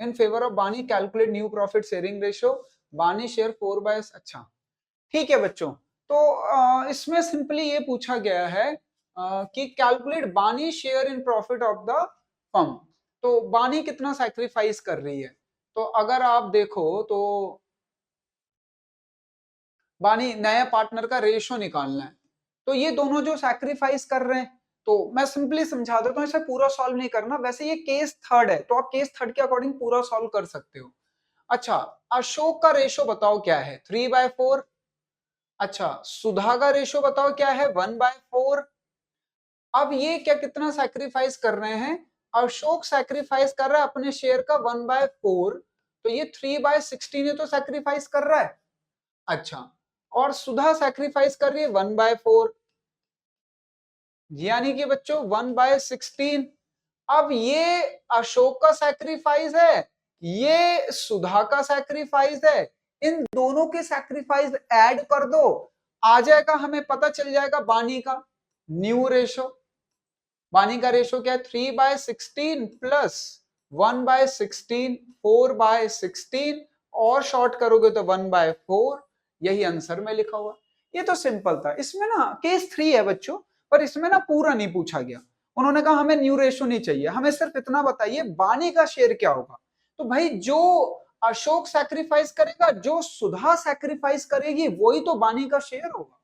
Speaker 1: In favor of Bani, calculate new profit sharing ratio. Bani share 4/, अच्छा ठीक है बच्चों। तो इसमें सिंपली ये पूछा गया है कि कैलकुलेट बानी share in profit of the firm, तो बानी कितना सैक्रिफाइस कर रही है, तो अगर आप देखो तो बानी नया पार्टनर का रेशो निकालना है, तो ये दोनों जो सैक्रिफाइस कर रहे हैं, तो मैं सिंपली समझा देता हूं, इसे पूरा सॉल्व नहीं करना, वैसे ये केस थर्ड है तो आप केस थर्ड के अकॉर्डिंग पूरा सॉल्व कर सकते हो। अच्छा अशोक का रेशो बताओ क्या है, 3/4। अच्छा सुधा का रेशो बताओ क्या है, 1/4। अब ये क्या कितना सैक्रिफाइस कर रहे हैं, अशोक सैक्रिफाइस कर रहा है अपने शेयर का 1/4, तो ये 3/16 है तो सैक्रिफाइस कर रहा है। अच्छा और सुधा सैक्रिफाइस कर रही है 1/4, यानी कि बच्चों 1/16। अब ये अशोक का सैक्रिफाइस है, ये सुधा का सैक्रिफाइस है, इन दोनों के सैक्रिफाइस ऐड कर दो, आ जाएगा हमें पता चल जाएगा बानी का न्यू रेशो। बानी का रेशो क्या है, 3/16 प्लस 1/16, 4/16, और शॉर्ट करोगे तो 1/4, यही आंसर में लिखा हुआ। ये तो सिंपल था, इसमें ना केस 3 है बच्चों, पर इसमें ना पूरा नहीं पूछा गया। उन्होंने कहा हमें न्यू रेशो नहीं चाहिए, हमें सिर्फ इतना बताइए बानी का शेयर क्या होगा। तो भाई जो अशोक सैक्रिफाइस करेगा, जो सुधा सैक्रिफाइस करेगी, वही तो बानी का शेयर होगा।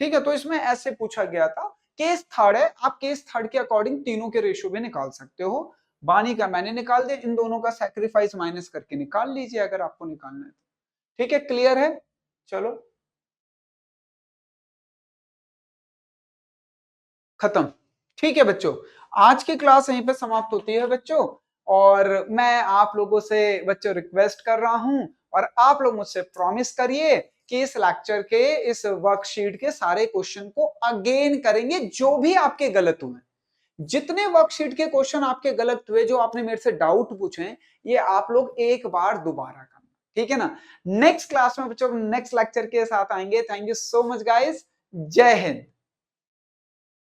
Speaker 1: ठीक है, तो इसमें ऐसे पूछा गया था। केस थर्ड है, आप केस थर्ड के अकॉर्डिंग तीनों के रेशो भी निकाल सकते हो। बानी का मैंने निकाल दिया, इन दोनों का सैक्रिफाइस माइनस करके निकाल लीजिए अगर आपको निकालना है। ठीक है, क्लियर है। चलो खत्म। ठीक है बच्चों, आज की क्लास यहीं पे समाप्त होती है बच्चों, और मैं आप लोगों से बच्चों रिक्वेस्ट कर रहा हूं, और आप लोग मुझसे प्रॉमिस करिए कि इस लेक्चर के इस वर्कशीट के सारे क्वेश्चन को अगेन करेंगे, जो भी आपके गलत हुए, जितने वर्कशीट के क्वेश्चन आपके गलत हुए, जो आपने मेरे से डाउट पूछे, ये आप लोग एक बार दोबारा करना, ठीक है ना। नेक्स्ट क्लास में बच्चों नेक्स्ट लेक्चर के साथ आएंगे। Thank you so much guys, जय हिंद।